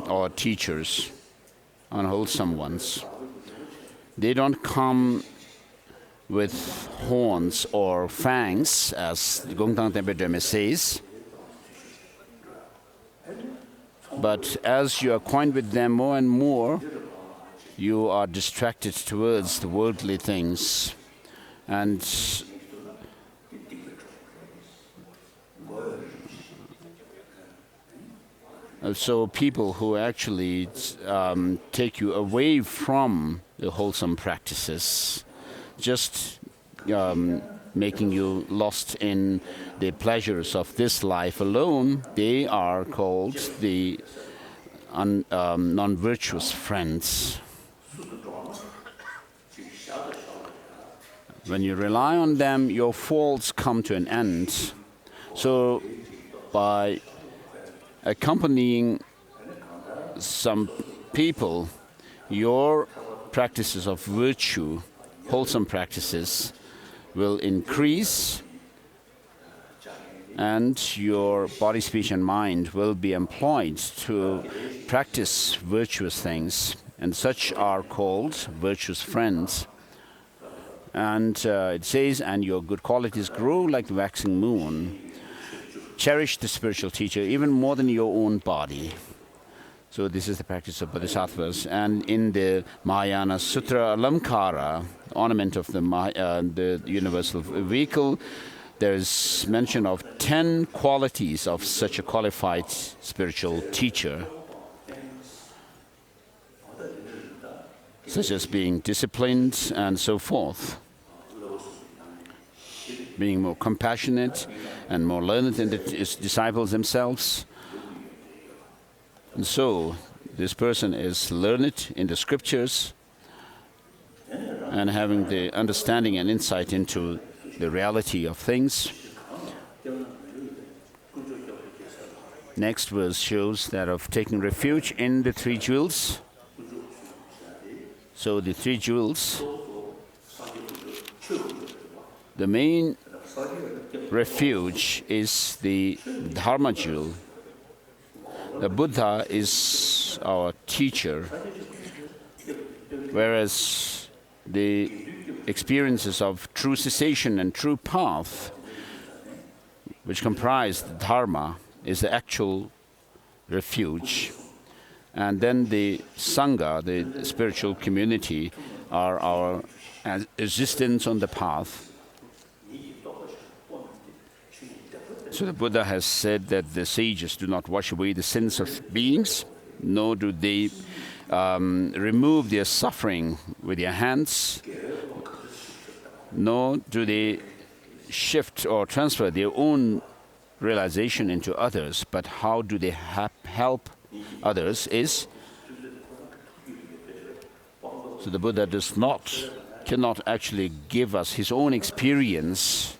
or teachers, unwholesome ones. They don't come with horns or fangs, as the Gongtang Temple says. But as you acquaint with them more and more, you are distracted towards the worldly things. And so people who actually take you away from the wholesome practices, just making you lost in the pleasures of this life alone, they are called the non-virtuous friends. When you rely on them, your faults come to an end. So by accompanying some people, your practices of virtue, wholesome practices, will increase, and your body, speech, and mind will be employed to practice virtuous things, and such are called virtuous friends. And it says, and your good qualities grow like the waxing moon. Cherish the spiritual teacher even more than your own body. So this is the practice of Bodhisattvas. And in the Mahayana Sutra Alamkara, ornament of the universal vehicle, there is mention of 10 qualities of such a qualified spiritual teacher, such as being disciplined and so forth, being more compassionate and more learned than his disciples themselves. And so this person is learned in the scriptures and having the understanding and insight into the reality of things. Next verse shows that of taking refuge in the three jewels. So the three jewels, the main refuge is the Dharma jewel. The Buddha is our teacher, whereas the experiences of true cessation and true path, which comprise the Dharma, is the actual refuge. And then the Sangha, the spiritual community, are our assistants on the path. So the Buddha has said that the sages do not wash away the sins of beings, nor do they remove their suffering with their hands, nor do they shift or transfer their own realization into others. But how do they help others is, so the Buddha cannot actually give us his own experience,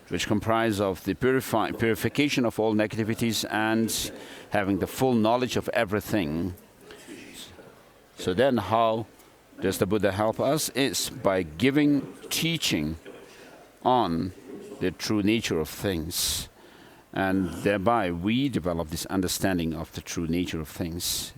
which comprise of the purification of all negativities and having the full knowledge of everything. So then how does the Buddha help us? Is by giving teaching on the true nature of things. And thereby we develop this understanding of the true nature of things.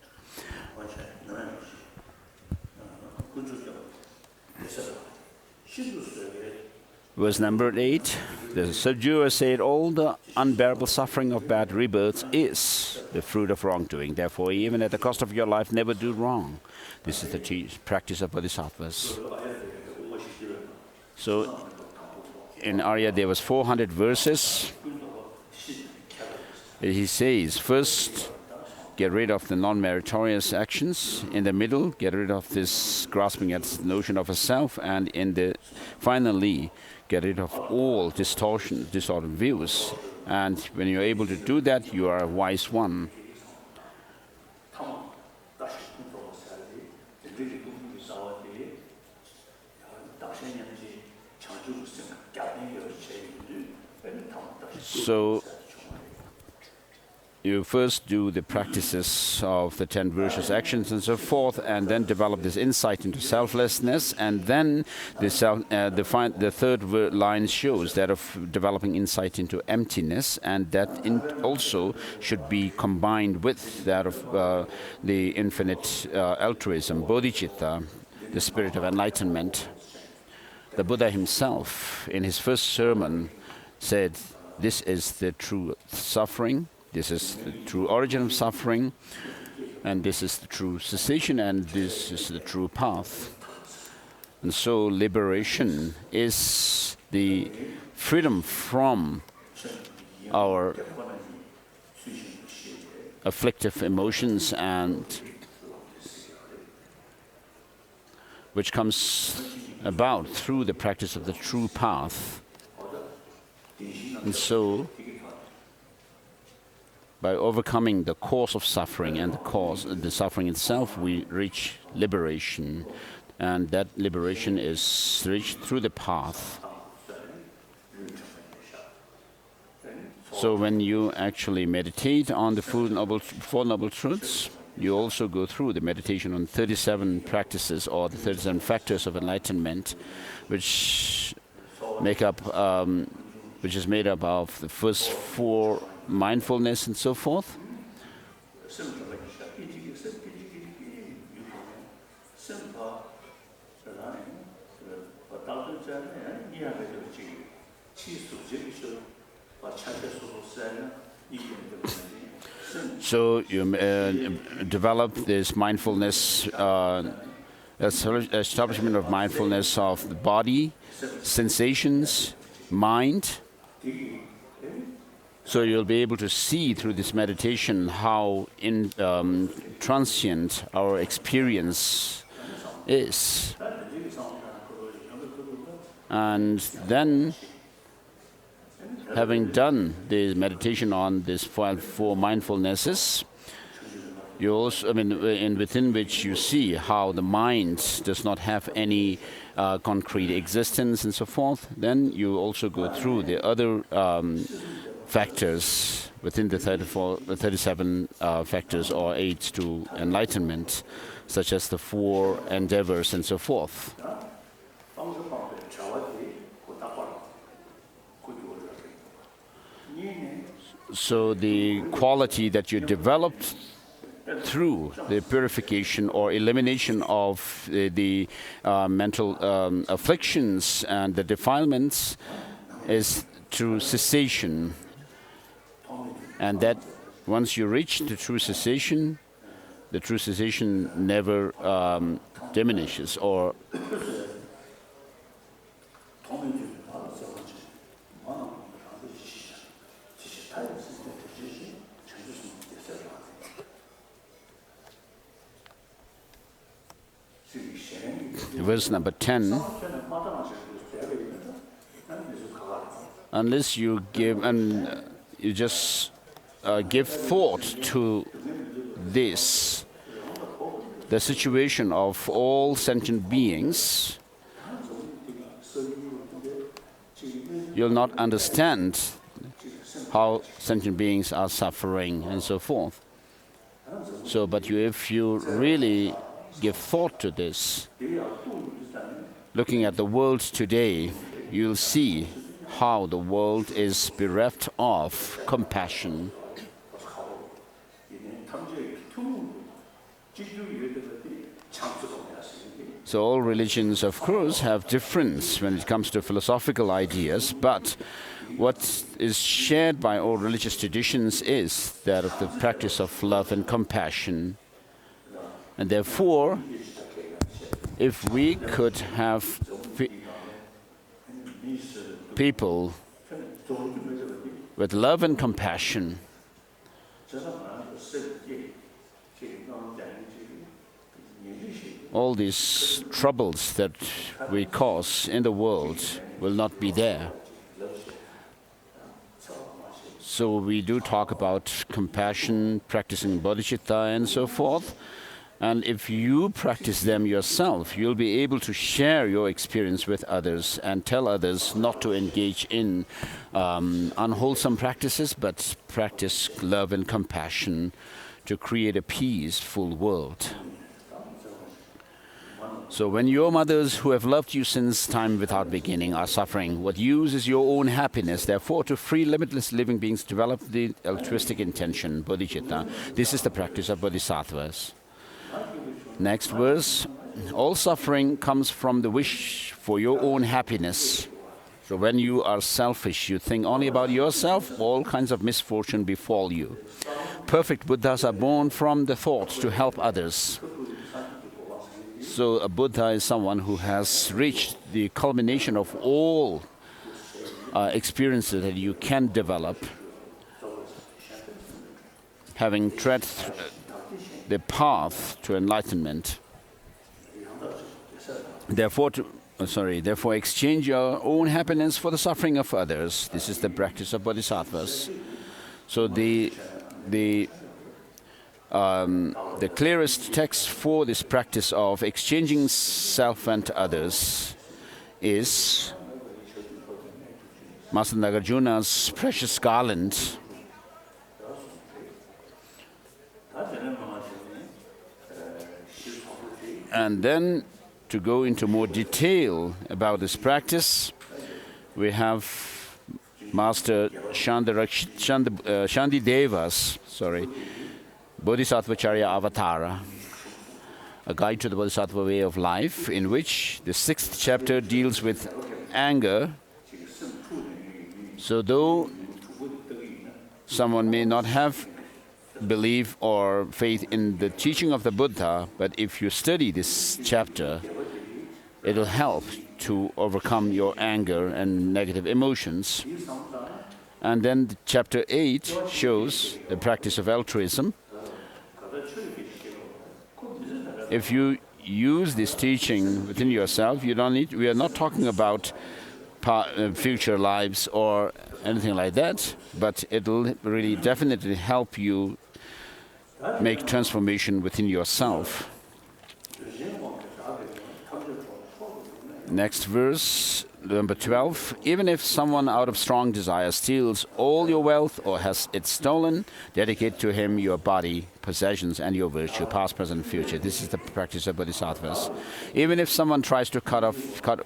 Verse number 8, the subjuer said, all the unbearable suffering of bad rebirths is the fruit of wrongdoing. Therefore, even at the cost of your life, never do wrong. This is the practice of Bodhisattvas. So, in Arya, there was 400 verses. He says, first, get rid of the non-meritorious actions. In the middle, get rid of this grasping at the notion of a self. And finally, get rid of all distorted views. And when you're able to do that, you are a wise one. So you first do the practices of the 10 virtuous actions and so forth, and then develop this insight into selflessness, and then the third line shows that of developing insight into emptiness, and that also should be combined with that of the infinite altruism, Bodhichitta, the spirit of enlightenment. The Buddha himself, in his first sermon, said, this is the true suffering, this is the true origin of suffering, and this is the true cessation, and this is the true path. And so liberation is the freedom from our afflictive emotions, and which comes about through the practice of the true path. And so, by overcoming the cause of suffering and the suffering itself, we reach liberation. And that liberation is reached through the path. So when you actually meditate on the Four Noble Truths, you also go through the meditation on 37 practices, or the 37 factors of enlightenment, which is made up of the first 4, mindfulness and so forth. So you develop this mindfulness, establishment of mindfulness of the body, sensations, mind. So you'll be able to see through this meditation how transient our experience is. And then, having done the meditation on these 4 mindfulnesses, you also, within which you see how the mind does not have any concrete existence and so forth, then you also go through the other factors within the 37 factors or aids to enlightenment, such as the 4 endeavors and so forth. So the quality that you developed through the purification or elimination of the mental afflictions and the defilements is true cessation. And that once you reach the true cessation, the true cessation never diminishes or verse number 10, unless you give and you just give thought to this, the situation of all sentient beings, you'll not understand how sentient beings are suffering and so forth. So, but if you really give thought to this, looking at the world today, you'll see how the world is bereft of compassion. So all religions, of course, have difference when it comes to philosophical ideas, but what is shared by all religious traditions is that of the practice of love and compassion. And therefore, if we could have people with love and compassion, all these troubles that we cause in the world will not be there. So we do talk about compassion, practicing bodhicitta and so forth. And if you practice them yourself, you'll be able to share your experience with others and tell others not to engage in unwholesome practices, but practice love and compassion to create a peaceful world. So when your mothers who have loved you since time without beginning are suffering, what use is your own happiness? Therefore, to free limitless living beings, develop the altruistic intention, bodhicitta. This is the practice of bodhisattvas. Next verse, all suffering comes from the wish for your own happiness. So when you are selfish, you think only about yourself, all kinds of misfortune befall you. Perfect Buddhas are born from the thought to help others. So a Buddha is someone who has reached the culmination of all experiences that you can develop, having tread the path to enlightenment. Therefore, exchange your own happiness for the suffering of others. This is the practice of bodhisattvas. So the clearest text for this practice of exchanging self and others is Master Nagarjuna's precious garland. And then, to go into more detail about this practice, we have Master Shantideva's, Bodhisattvacharya Avatara, a guide to the Bodhisattva way of life, in which the 6th chapter deals with anger. So though someone may not have belief or faith in the teaching of the Buddha, but if you study this chapter, it'll help to overcome your anger and negative emotions. And then chapter 8 shows the practice of altruism. If you use this teaching within yourself, we are not talking about future lives or anything like that, but it'll really definitely help you make transformation within yourself. Next verse, number 12. Even if someone out of strong desire steals all your wealth or has it stolen, dedicate to him your body, possessions, and your virtue, past, present, and future. This is the practice of bodhisattvas. Even if someone tries to cut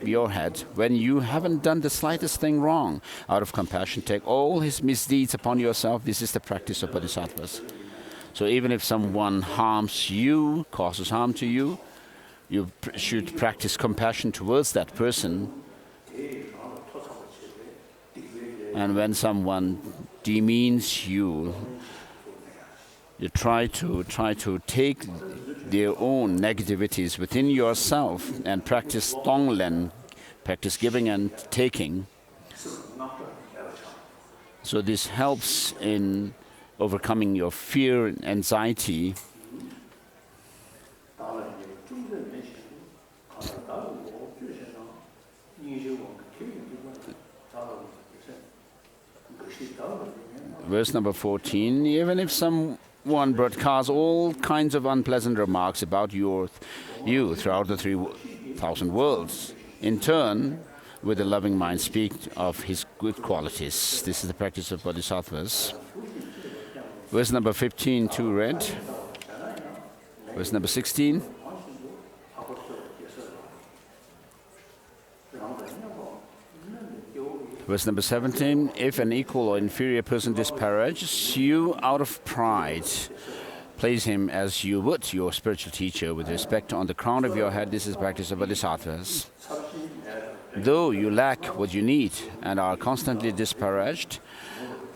your head, when you haven't done the slightest thing wrong, out of compassion, take all his misdeeds upon yourself. This is the practice of bodhisattvas. So even if someone harms you, causes harm to you, you should practice compassion towards that person. And when someone demeans you, You try to take their own negativities within yourself and practice Tonglen, practice giving and taking. So this helps in overcoming your fear and anxiety. Verse number 14, even if someone broadcasts all kinds of unpleasant remarks about you throughout the 3,000 worlds, in turn, with a loving mind, speak of his good qualities. This is the practice of Bodhisattvas. Verse number 15, too read. Verse number 16. Verse number 17, if an equal or inferior person disparages you out of pride, place him as you would your spiritual teacher with respect on the crown of your head. This is the practice of Bodhisattvas. Though you lack what you need and are constantly disparaged,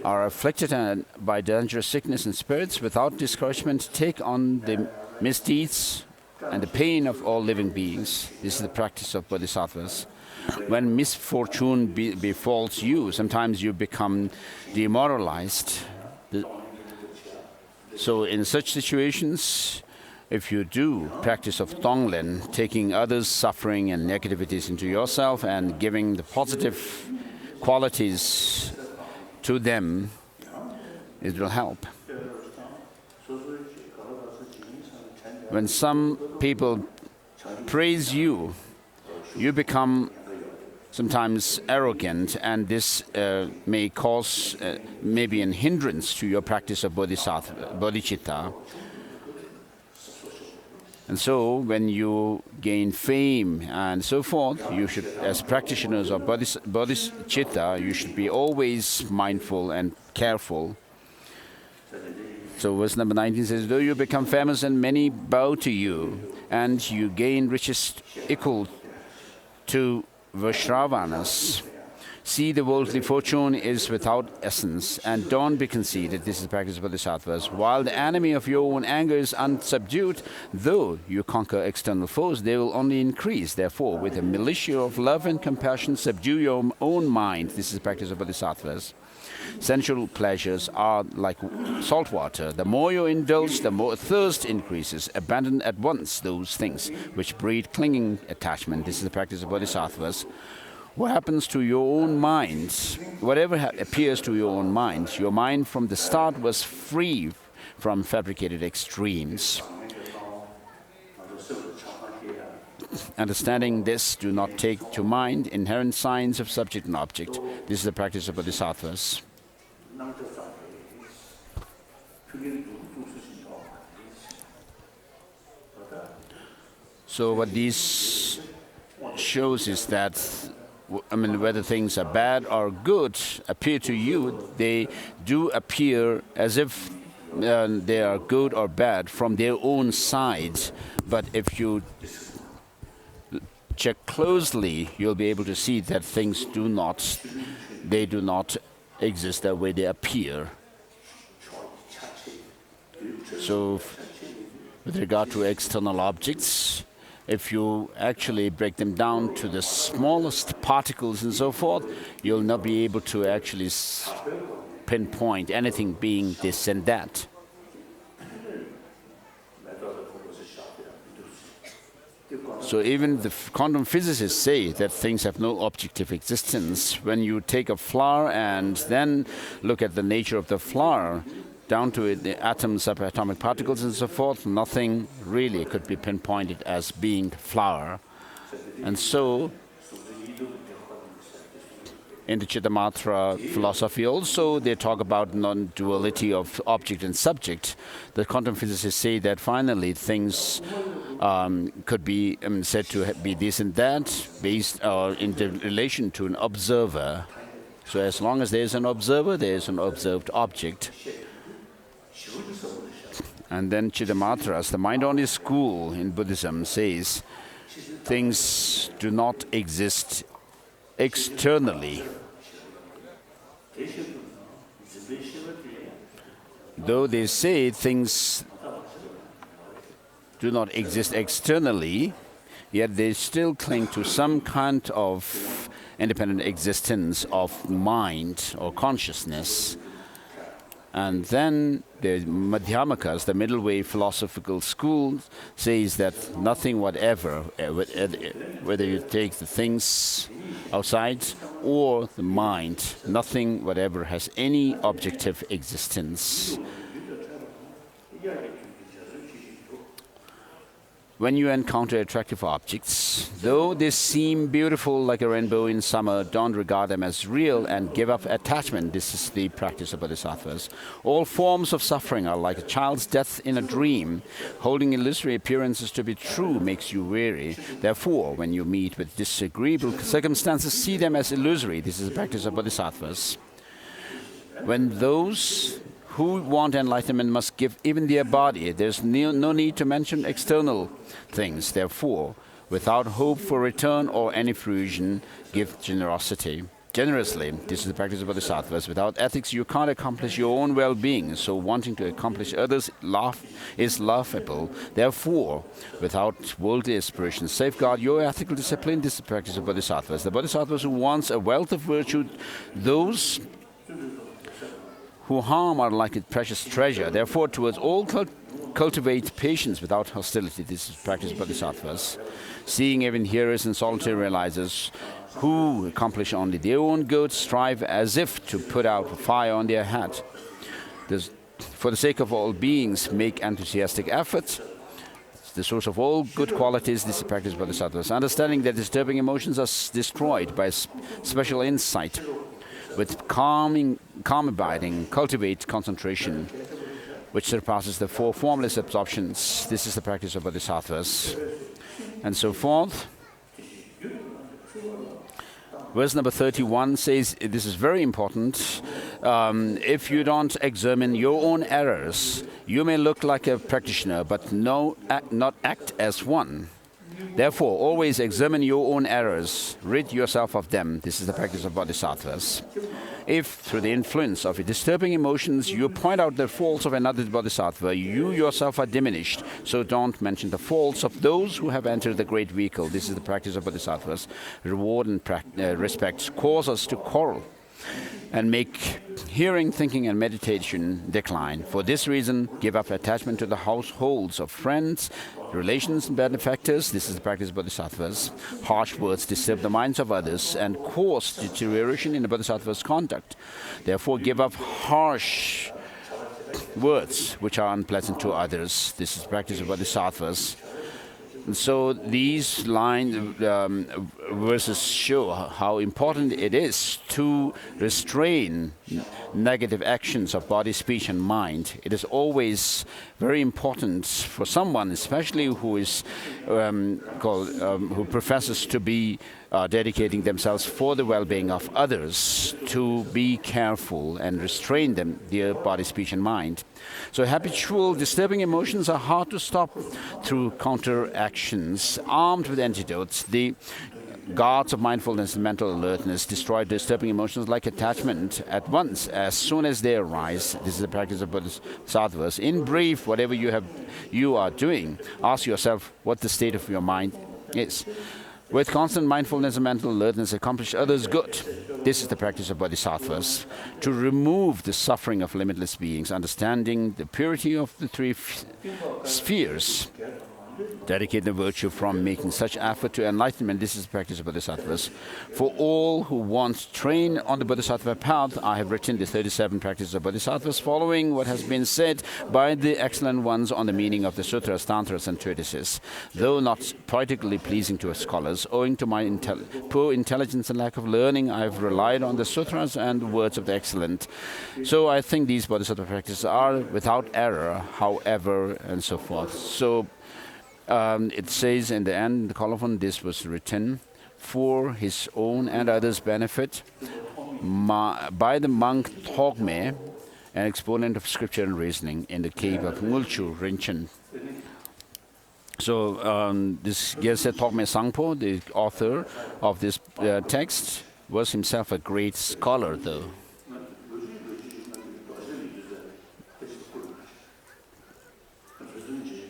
are afflicted by dangerous sickness and spirits, without discouragement, take on the misdeeds and the pain of all living beings. This is the practice of Bodhisattvas. When misfortune befalls you, sometimes you become demoralized. So in such situations, if you do practice of Tonglen, taking others' suffering and negativities into yourself and giving the positive qualities to them, it will help. When some people praise you, you become sometimes arrogant, and this may cause maybe an hindrance to your practice of Bodhichitta. And so when you gain fame and so forth, you should, as practitioners of Bodhichitta, you should be always mindful and careful. So verse number 19 says, though you become famous and many bow to you, and you gain riches equal to Vaishravanas, see the worldly fortune is without essence, and don't be conceited. This is the practice of Bodhisattvas. While the enemy of your own anger is unsubdued, though you conquer external foes, they will only increase. Therefore, with a militia of love and compassion, subdue your own mind. This is the practice of Bodhisattvas. Sensual pleasures are like salt water. The more you indulge, the more thirst increases. Abandon at once those things which breed clinging attachment. This is the practice of Bodhisattvas. What happens to your own mind? Whatever appears to your own mind, your mind from the start was free from fabricated extremes. Understanding this, do not take to mind inherent signs of subject and object. This is the practice of Bodhisattvas. So what this shows is that, whether things are bad or good appear to you, they do appear as if they are good or bad from their own side. But if you check closely, you'll be able to see that things do not exist the way they appear. So with regard to external objects, if you actually break them down to the smallest particles and so forth, you'll not be able to actually pinpoint anything being this and that. So even the quantum physicists say that things have no objective existence. When you take a flower and then look at the nature of the flower, down to it, the atoms, subatomic particles and so forth, nothing really could be pinpointed as being flower. And so in the Chittamatra philosophy also, they talk about non-duality of object and subject. The quantum physicists say that finally things could be said to be this and that based in relation to an observer. So as long as there is an observer, there is an observed object. And then Chittamatras, the mind-only school in Buddhism, says things do not exist externally. though they say things do not exist externally, yet they still cling to some kind of independent existence of mind or consciousness. And then the Madhyamakas, the middle way philosophical school, says that nothing whatever, whether you take the things outside or the mind, nothing whatever has any objective existence. When you encounter attractive objects, though they seem beautiful like a rainbow in summer, don't regard them as real and give up attachment. This is the practice of Bodhisattvas. All forms of suffering are like a child's death in a dream. Holding illusory appearances to be true makes you weary. Therefore, when you meet with disagreeable circumstances, see them as illusory. This is the practice of Bodhisattvas. When those who want enlightenment must give even their body, there's no need to mention external things. Therefore, without hope for return or any fruition, give generously. This is the practice of Bodhisattvas. Without ethics, you can't accomplish your own well-being. So wanting to accomplish others is laughable. Therefore, without worldly aspirations, safeguard your ethical discipline. This is the practice of Bodhisattvas. The Bodhisattvas who wants a wealth of virtue, those who harm are like a precious treasure. Therefore, towards all cultivate patience without hostility. This is practice of Bodhisattvas. Seeing even hearers and solitary realizers who accomplish only their own good strive as if to put out a fire on their head. For the sake of all beings, make enthusiastic efforts. The source of all good qualities, this is practice of Bodhisattvas. Understanding that disturbing emotions are destroyed by special insight. With calm abiding, cultivate concentration, which surpasses the four formless absorptions. This is the practice of Bodhisattvas. And so forth. Verse number 31 says, this is very important, if you don't examine your own errors, you may look like a practitioner, but not act as one. Therefore, always examine your own errors, rid yourself of them. This is the practice of Bodhisattvas. If, through the influence of disturbing emotions, you point out the faults of another Bodhisattva, you yourself are diminished. So don't mention the faults of those who have entered the great vehicle. This is the practice of Bodhisattvas. Reward and respect cause us to quarrel and make hearing, thinking, and meditation decline. For this reason, give up attachment to the households of friends, relations, and benefactors. This is the practice of Bodhisattvas. Harsh words disturb the minds of others and cause deterioration in the Bodhisattva's conduct. Therefore, give up harsh words which are unpleasant to others. This is the practice of Bodhisattvas. And so these verses show how important it is to restrain negative actions of body, speech, and mind. It is always very important for someone, especially who is who professes to be dedicating themselves for the well-being of others, to be careful and restrain their body, speech, and mind. So habitual disturbing emotions are hard to stop through counteractions. Armed with antidotes, the guards of mindfulness and mental alertness destroy disturbing emotions like attachment at once, as soon as they arise. This is the practice of Bodhisattvas. In brief, whatever you are doing, ask yourself what the state of your mind is. With constant mindfulness and mental alertness, accomplish others' good. This is the practice of Bodhisattvas. To remove the suffering of limitless beings, understanding the purity of the three spheres, dedicate the virtue from making such effort to enlightenment. This is the practice of Bodhisattvas. For all who want to train on the Bodhisattva path, I have written the 37 practices of Bodhisattvas, following what has been said by the excellent ones on the meaning of the sutras, tantras, and treatises. Though not poetically pleasing to scholars, owing to my poor intelligence and lack of learning, I have relied on the sutras and the words of the excellent. So I think these Bodhisattva practices are without error, however, and so forth. So it says in the end, the colophon, this was written for his own and others' benefit by the monk Thokme, an exponent of scripture and reasoning in the cave of Ngulchu, Rinchen. So this Gyalsey Thokme Sangpo, the author of this text, was himself a great scholar, though.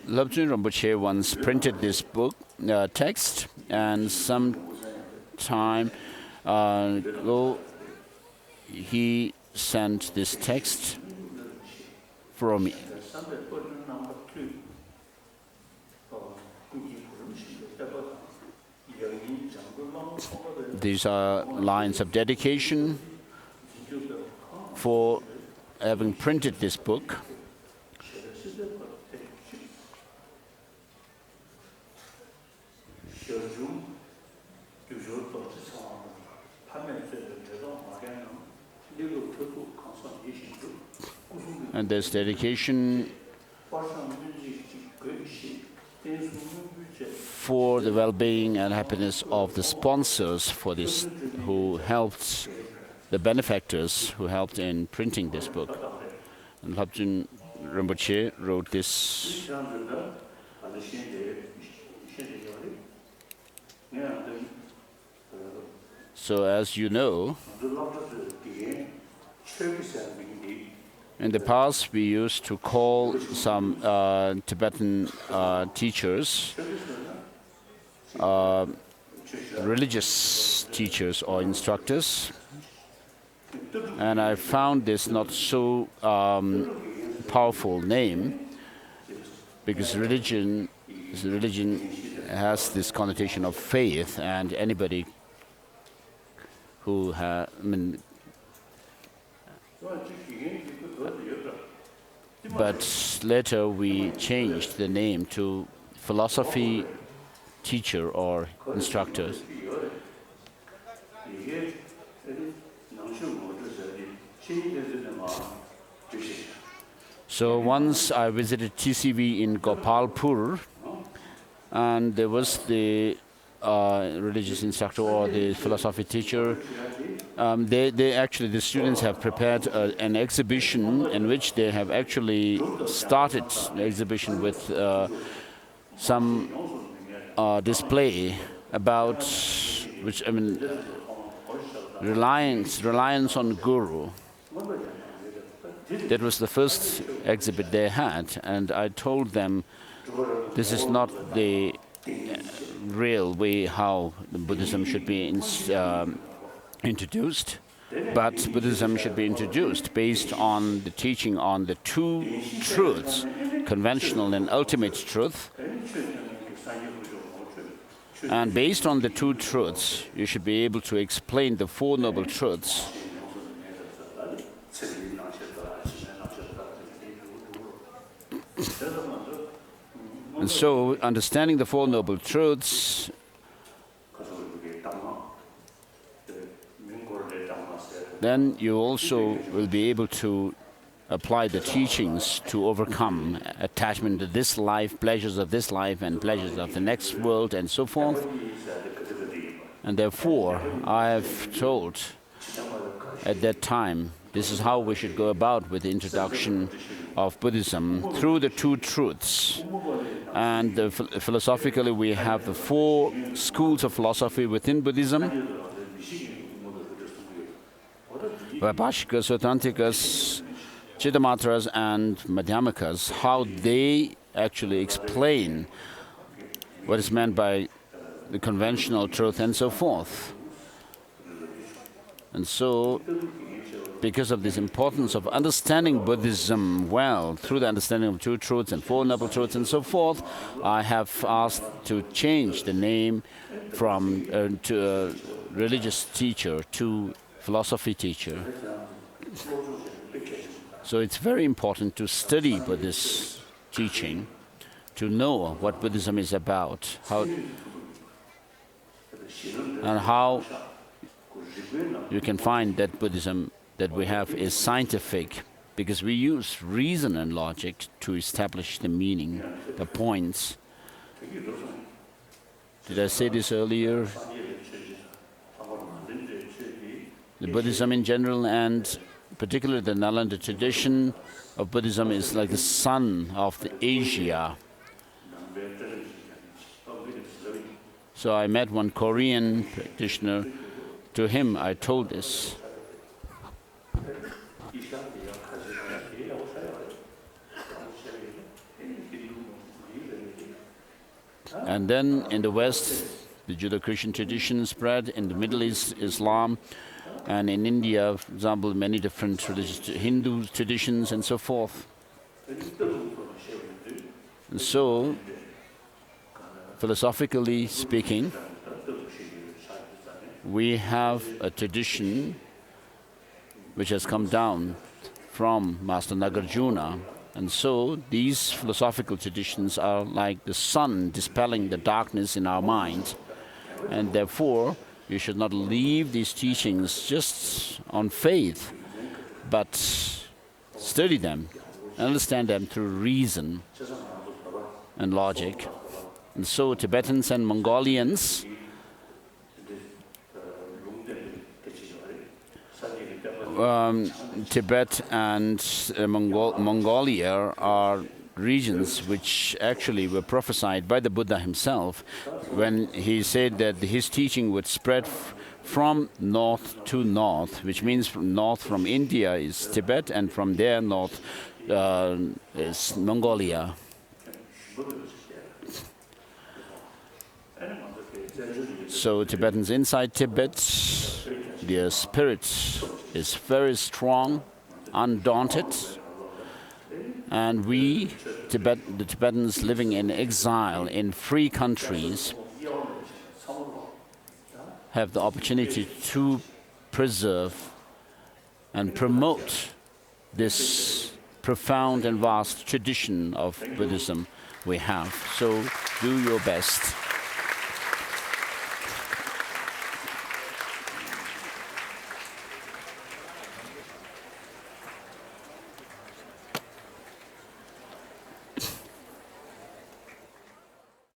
Lobchen Rinpoche once printed this book text, and some time ago he sent this text for me. These are lines of dedication for having printed this book. And there's dedication for the well-being and happiness of the sponsors for this, who helped, the benefactors who helped in printing this book. And Lobchen Rinpoche wrote this. So as you know, in the past we used to call some Tibetan teachers religious teachers or instructors, and I found this not so powerful name, because religion has this connotation of faith, and anybody who but later we changed the name to philosophy teacher or instructors. So once I visited TCV in Gopalpur, and there was the religious instructor or the philosophy teacher. They actually, the students have prepared an exhibition in which they have actually started the exhibition with some display about, which reliance on Guru. That was the first exhibit they had, and I told them this is not the real way how Buddhism should be introduced, but Buddhism should be introduced based on the teaching on the two truths, conventional and ultimate truth. And based on the two truths, you should be able to explain the Four Noble Truths. And so, understanding the Four Noble Truths, then you also will be able to apply the teachings to overcome attachment to this life, pleasures of this life and pleasures of the next world, and so forth. And therefore, I have told at that time, this is how we should go about with the introduction of Buddhism, through the two truths. And philosophically, we have the four schools of philosophy within Buddhism: Vaibhashikas, Authenticas, Chittamatras, and Madhyamikas, how they actually explain what is meant by the conventional truth and so forth. And so, because of this importance of understanding Buddhism well, through the understanding of two truths and Four Noble Truths and so forth, I have asked to change the name from to religious teacher to philosophy teacher. So it's very important to study Buddhist teaching, to know what Buddhism is about, how you can find that Buddhism that we have is scientific, because we use reason and logic to establish the meaning, the points. Did I say this earlier? The Buddhism in general, and particularly the Nalanda tradition of Buddhism, is like the sun of the Asia. So I met one Korean practitioner. To him I told this. And then in the West, the Judeo-Christian tradition spread, in the Middle East, Islam, and in India, for example, many different Hindu traditions and so forth. And so, philosophically speaking, we have a tradition which has come down from Master Nagarjuna. And so these philosophical traditions are like the sun dispelling the darkness in our mind. And therefore, you should not leave these teachings just on faith, but study them, understand them through reason and logic. And so Tibetans and Mongolians Tibet and Mongolia are regions which actually were prophesied by the Buddha himself when he said that his teaching would spread from north to north, which means from north from India is Tibet, and from there north is Mongolia. So Tibetans inside Tibet, their spirit is very strong, undaunted, and we, the Tibetans living in exile in free countries, have the opportunity to preserve and promote this profound and vast tradition of Buddhism we have. So do your best.